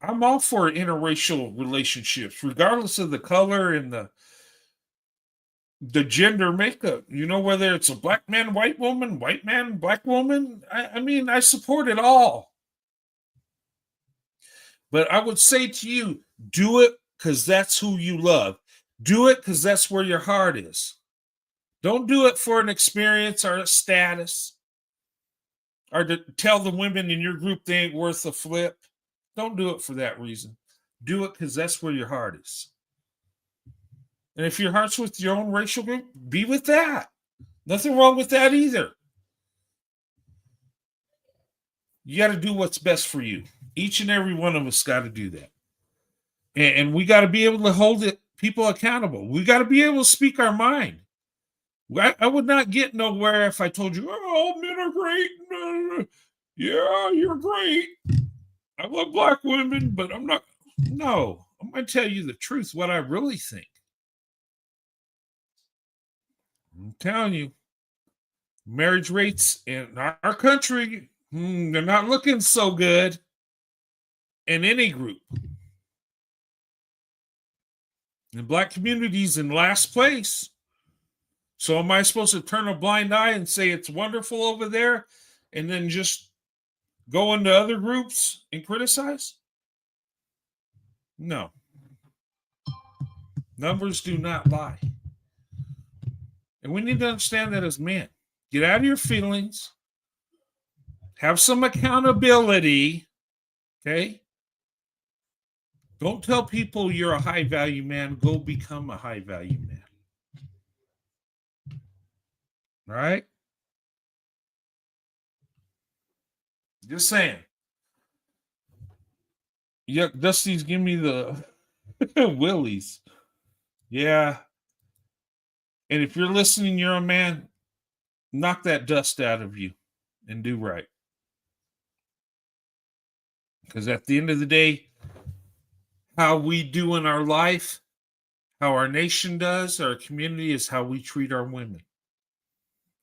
I'm all for interracial relationships, regardless of the color and the gender makeup. Whether it's a black man, white woman, white man, black woman. I mean, I support it all. But I would say to you, do it because that's who you love. Do it because that's where your heart is. Don't do it for an experience or a status or to tell the women in your group they ain't worth a flip. Don't do it for that reason. Do it because that's where your heart is. And if your heart's with your own racial group, be with that. Nothing wrong with that either. You got to do what's best for you. Each and every one of us got to do that. And we got to be able to hold people accountable. We got to be able to speak our mind. I would not get nowhere if I told you, oh, men are great. Yeah, you're great. I love black women, but I'm not. No, I'm going to tell you the truth, what I really think. I'm telling you, marriage rates in our country, they're not looking so good in any group. The black community's in last place. So am I supposed to turn a blind eye and say it's wonderful over there and then just go into other groups and criticize? No. Numbers do not lie. And we need to understand that as men. Get out of your feelings. Have some accountability. Okay? Don't tell people you're a high value man. Go become a high value man. All right? Just saying. Yeah, Dusty's giving me the willies. Yeah. And if you're listening, you're a man, knock that dust out of you and do right. Because at the end of the day, how we do in our life, how our nation does, our community is how we treat our women.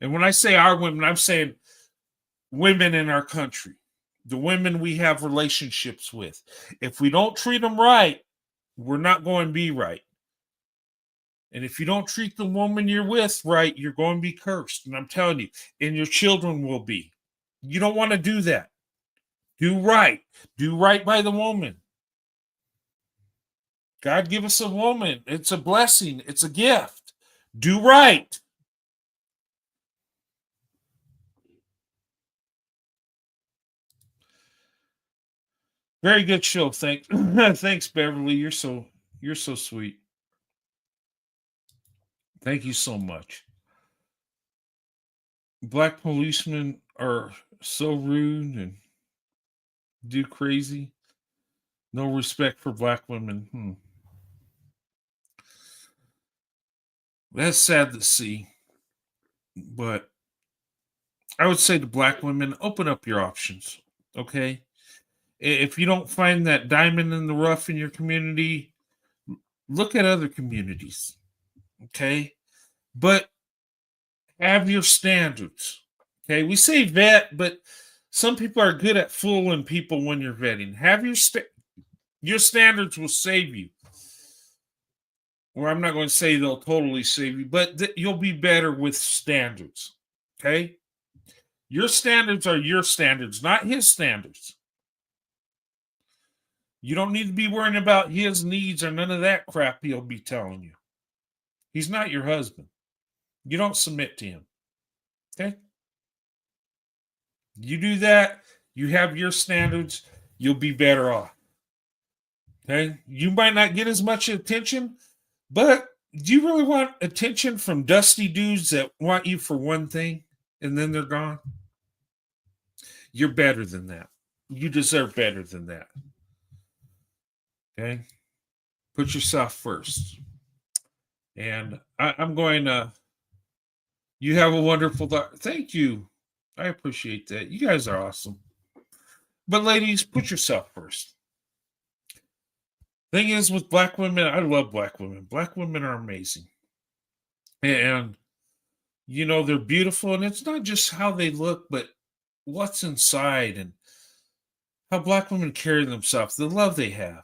And when I say our women, I'm saying women in our country, the women we have relationships with. If we don't treat them right, we're not going to be right. And if you don't treat the woman you're with right, you're going to be cursed. And I'm telling you, and your children will be. You don't want to do that. Do right. Do right by the woman. God give us a woman. It's a blessing. It's a gift. Do right. Very good show. Thanks, thanks, Beverly. You're so sweet. Thank you so much. Black policemen are so rude and do crazy. No respect for black women. That's sad to see. But I would say to black women, open up your options. Okay. If you don't find that diamond in the rough in your community, look at other communities. Okay. But have your standards. Okay. We say vet, but some people are good at fooling people when you're vetting. Have your standards will save you. Or I'm not going to say they'll totally save you, but you'll be better with standards. Okay? Your standards are your standards, not his standards. You don't need to be worrying about his needs or none of that crap he'll be telling you. He's not your husband. You don't submit to him. Okay? You do that, you have your standards, you'll be better off. Okay? You might not get as much attention, but do you really want attention from dusty dudes that want you for one thing and then they're gone? You're better than that. You deserve better than that. Okay? Put yourself first. And I'm going to, you have a wonderful day. Thank you. I appreciate that. You guys are awesome. But ladies, put yourself first. Thing is, with black women, I love black women. Black women are amazing. And, you know, they're beautiful. And it's not just how they look, but what's inside and how black women carry themselves, the love they have.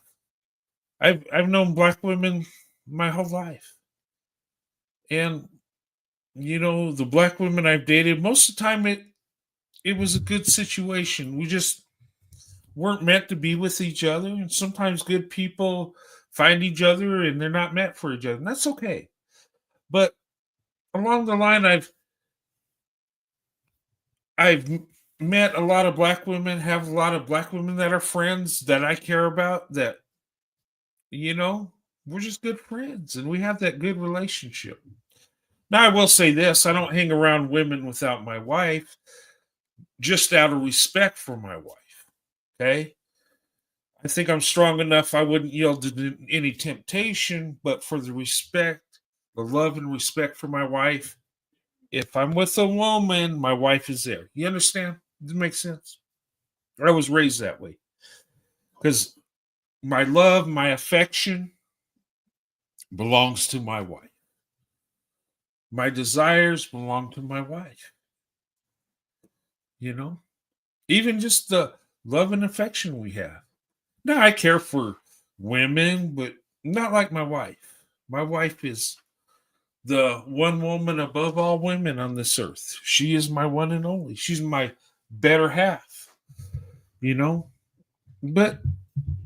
I've known black women my whole life. And, you know, the black women I've dated, most of the time it was a good situation. We just weren't meant to be with each other. And sometimes good people find each other and they're not meant for each other. And that's okay. But along the line, I've met a lot of black women, have a lot of black women that are friends that I care about, that, you know, we're just good friends and we have that good relationship. Now, I will say this, I don't hang around women without my wife, just out of respect for my wife. Okay? I think I'm strong enough, I wouldn't yield to any temptation, but for the respect, the love and respect for my wife, if I'm with a woman, my wife is there. You understand? Does it make sense? I was raised that way. Because my love, my affection belongs to my wife. My desires belong to my wife. You know? Even just the love and affection we have. Now, I care for women, but not like my wife. My wife is the one woman above all women on this earth. She is my one and only. She's my better half. You know? But,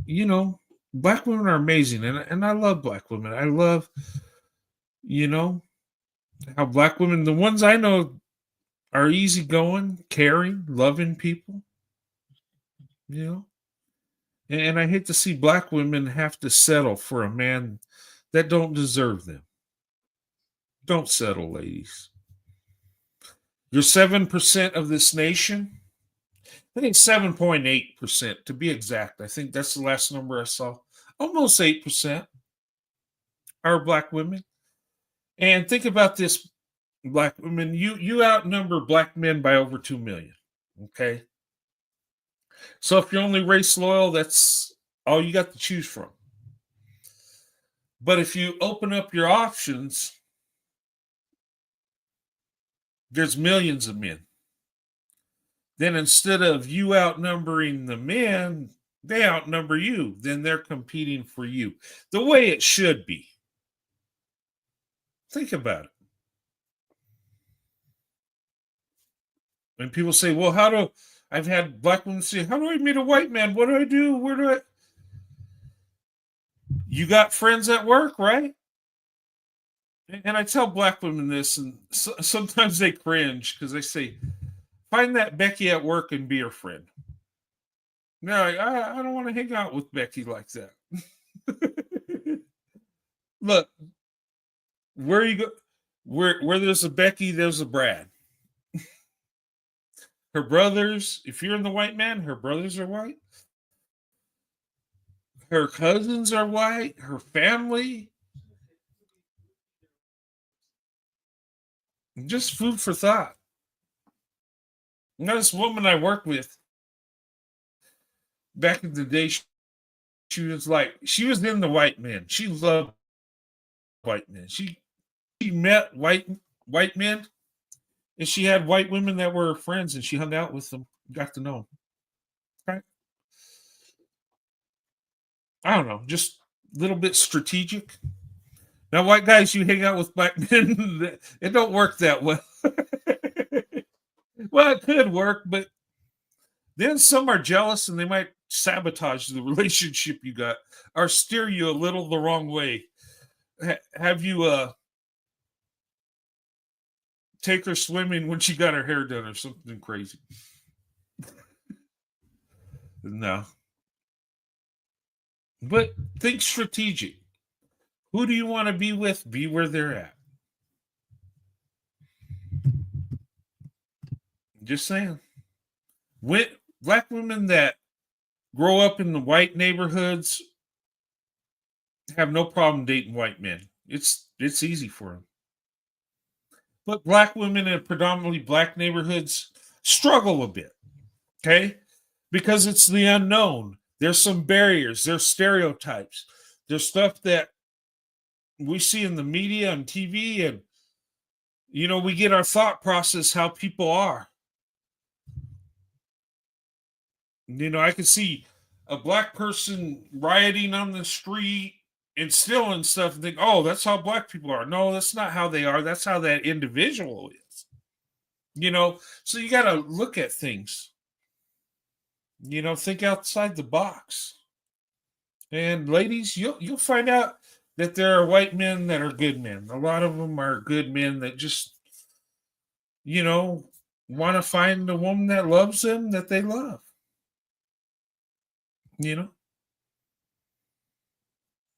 you know, black women are amazing. And I love black women. I love, you know, how black women, the ones I know, are easygoing, caring, loving people. You know? And I hate to see black women have to settle for a man that don't deserve them. Don't settle, ladies. You're 7% of this nation. I think 7.8% to be exact. I think that's the last number I saw. Almost 8% are black women. And think about this, black women. You outnumber black men by over 2 million. Okay? So if you're only race loyal, that's all you got to choose from. But if you open up your options, there's millions of men. Then instead of you outnumbering the men, they outnumber you. Then they're competing for you. The way it should be. Think about it. And people say, well, I've had black women say, how do I meet a white man? What do I do? Where do I? You got friends at work, right? And I tell black women this, and sometimes they cringe because they say, find that Becky at work and be her friend. No, I don't want to hang out with Becky like that. Look, where you go, where there's a Becky, there's a Brad. Her brothers, if you're in the white man, her brothers are white. Her cousins are white. Her family. Just food for thought. You know, this woman I worked with back in the day, she was like, she was in the white men. She loved white men. She met white men, and she had white women that were her friends, and she hung out with them, got to know them. Right? I don't know, just a little bit strategic. Now, white guys, you hang out with black men, it don't work that well. Well, it could work, but then some are jealous and they might sabotage the relationship you got or steer you a little the wrong way. Have you take her swimming when she got her hair done or something crazy? No. But think strategic. Who do you want to be with? Be where they're at. Just saying. Black women that grow up in the white neighborhoods have no problem dating white men. It's easy for them. But black women in predominantly black neighborhoods struggle a bit. Okay? Because it's the unknown. There's some barriers, there's stereotypes, there's stuff that we see in the media and TV, and we get our thought process how people are. I can see a black person rioting on the street and stealing stuff and think, oh, that's how black people are. No, that's not how they are. That's how that individual is. So you got to look at things. Think outside the box. And ladies, you'll find out that there are white men that are good men. A lot of them are good men that just, want to find a woman that loves them, that they love.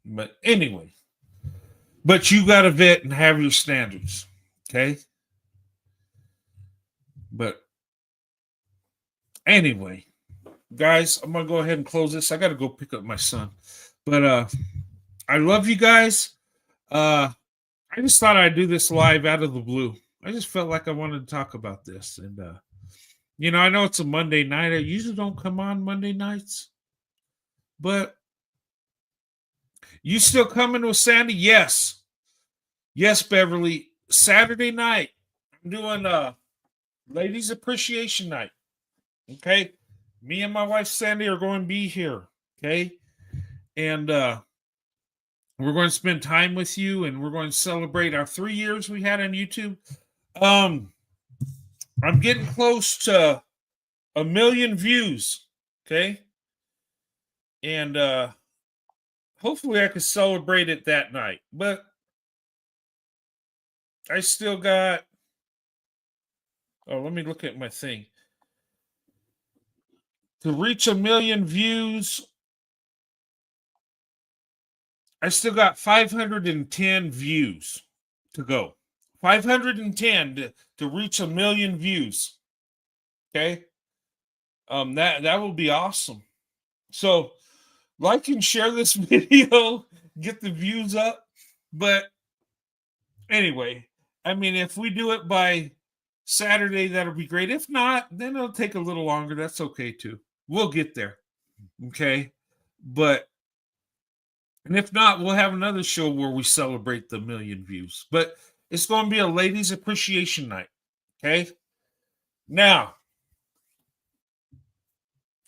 But anyway, you got to vet and have your standards. Okay. But anyway, guys, I'm going to go ahead and close this. I got to go pick up my son. But I love you guys. I just thought I'd do this live out of the blue. I just felt like I wanted to talk about this. And, I know it's a Monday night. I usually don't come on Monday nights. But you still coming with Sandy? Yes. Yes, Beverly. Saturday night, I'm doing Ladies Appreciation Night. Okay? Me and my wife Sandy are going to be here. Okay? And we're going to spend time with you, and we're going to celebrate our 3 years we had on YouTube. I'm getting close to 1 million views. Okay? And hopefully I can celebrate it that night. But I still got... Oh, let me look at my thing. To reach 1 million views, I still got 510 views to go. 510 to reach 1 million views. Okay? That will be awesome. So, like and share this video, get the views up. But anyway, if we do it by Saturday, that'll be great. If not, then it'll take a little longer. That's okay too. We'll get there. Okay? And if not, we'll have another show where we celebrate the 1 million views. But it's going to be a Ladies Appreciation Night. Okay? Now,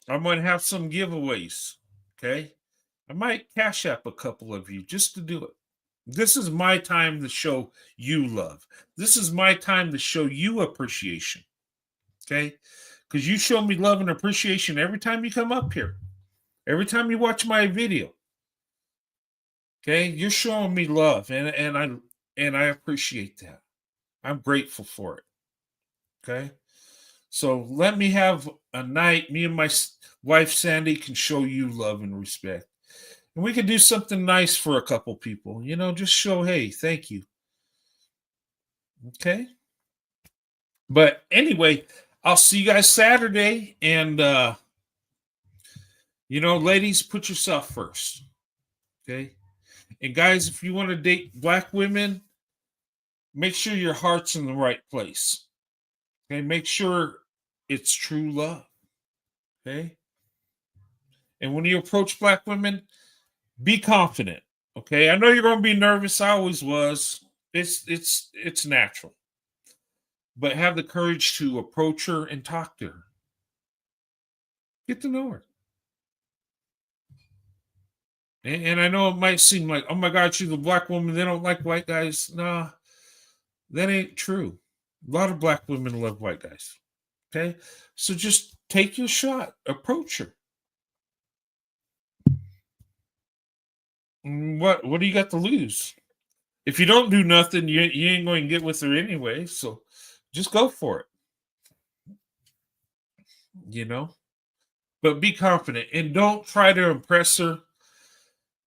I'm going to have some giveaways. Okay? I might cash app a couple of you just to do it. This is my time to show you love. This is my time to show you appreciation. Okay? Because you show me love and appreciation every time you come up here. Every time you watch my video. Okay? You're showing me love. And I appreciate that. I'm grateful for it. Okay? So let me have a night. Me and my wife Sandy can show you love and respect. And we can do something nice for a couple people. Just show, hey, thank you. Okay? But anyway, I'll see you guys Saturday. And, ladies, put yourself first. Okay? And guys, if you want to date black women, make sure your heart's in the right place. Okay? Make sure it's true love. Okay? And when you approach black women, be confident. Okay? I know you're going to be nervous. I always was. It's natural. But have the courage to approach her and talk to her. Get to know her. And I know it might seem like, oh my God, she's a black woman. They don't like white guys. Nah, that ain't true. A lot of black women love white guys. Okay? So just take your shot. Approach her. What do you got to lose? If you don't do nothing, you ain't going to get with her anyway. So just go for it. But be confident and don't try to impress her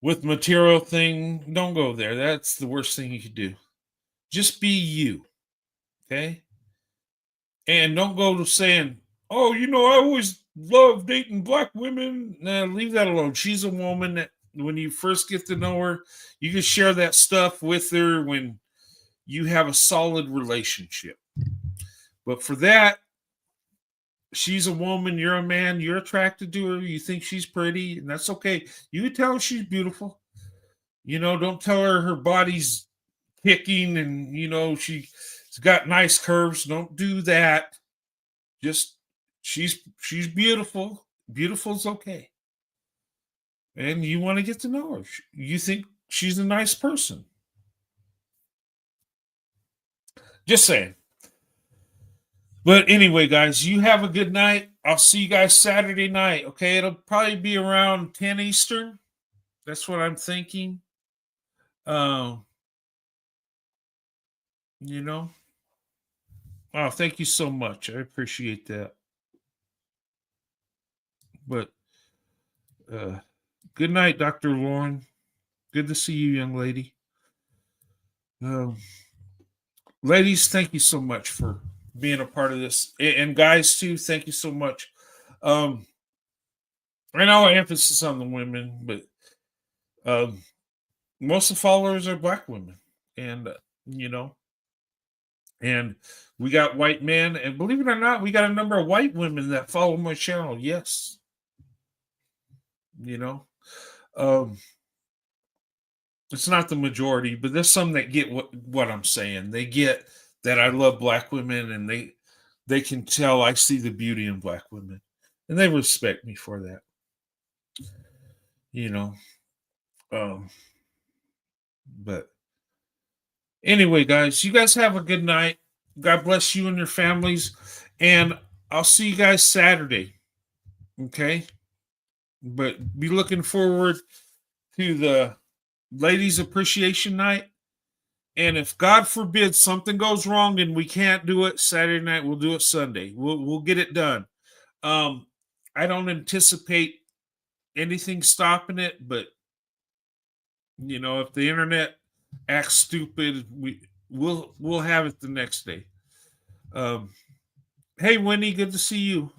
with material thing. Don't go there. That's the worst thing you could do. Just be you. Okay? And don't go to saying, oh, I always love dating black women. Nah, leave that alone. She's a woman that when you first get to know her, you can share that stuff with her when you have a solid relationship. But for that, she's a woman, you're a man, you're attracted to her, you think she's pretty, and that's okay. You can tell her she's beautiful. Don't tell her body's kicking and, she's got nice curves. Don't do that. Just, she's beautiful. Beautiful's okay. And you want to get to know her. You think she's a nice person. Just saying. But anyway, guys, you have a good night. I'll see you guys Saturday night, okay? It'll probably be around 10 Eastern. That's what I'm thinking. Oh, thank you so much. I appreciate that. But good night, Dr. Lauren. Good to see you, young lady. Ladies, thank you so much for being a part of this. And guys, too, thank you so much. I know emphasis on the women, but most of the followers are black women. And, and we got white men. And believe it or not, we got a number of white women that follow my channel. Yes. It's not the majority, but there's some that get what I'm saying. They get that I love black women, and they can tell I see the beauty in black women, and they respect me for that. But anyway, guys, you guys have a good night. God bless you and your families, and I'll see you guys Saturday. Okay? But be looking forward to the Ladies Appreciation Night. And if God forbid something goes wrong and we can't do it Saturday night, we'll do it Sunday. We'll get it done. I don't anticipate anything stopping it, but if the internet acts stupid, we'll have it the next day. Hey, Winnie, good to see you.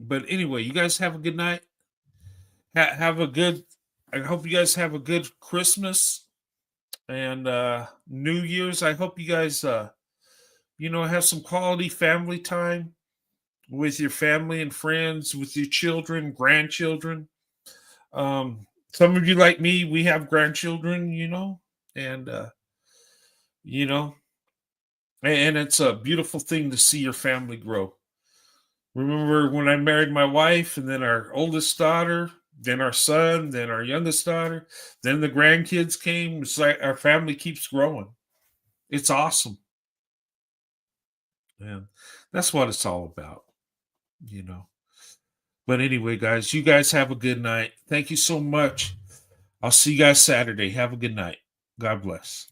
But anyway, you guys have a good night. I hope you guys have a good Christmas and New Year's. I hope you guys, have some quality family time with your family and friends, with your children, grandchildren. Some of you like me, we have grandchildren, and, and it's a beautiful thing to see your family grow. Remember when I married my wife, and then our oldest daughter, then our son, then our youngest daughter, then the grandkids came. It's like our family keeps growing. It's awesome. And that's what it's all about, But anyway, guys, you guys have a good night. Thank you so much. I'll see you guys Saturday. Have a good night. God bless.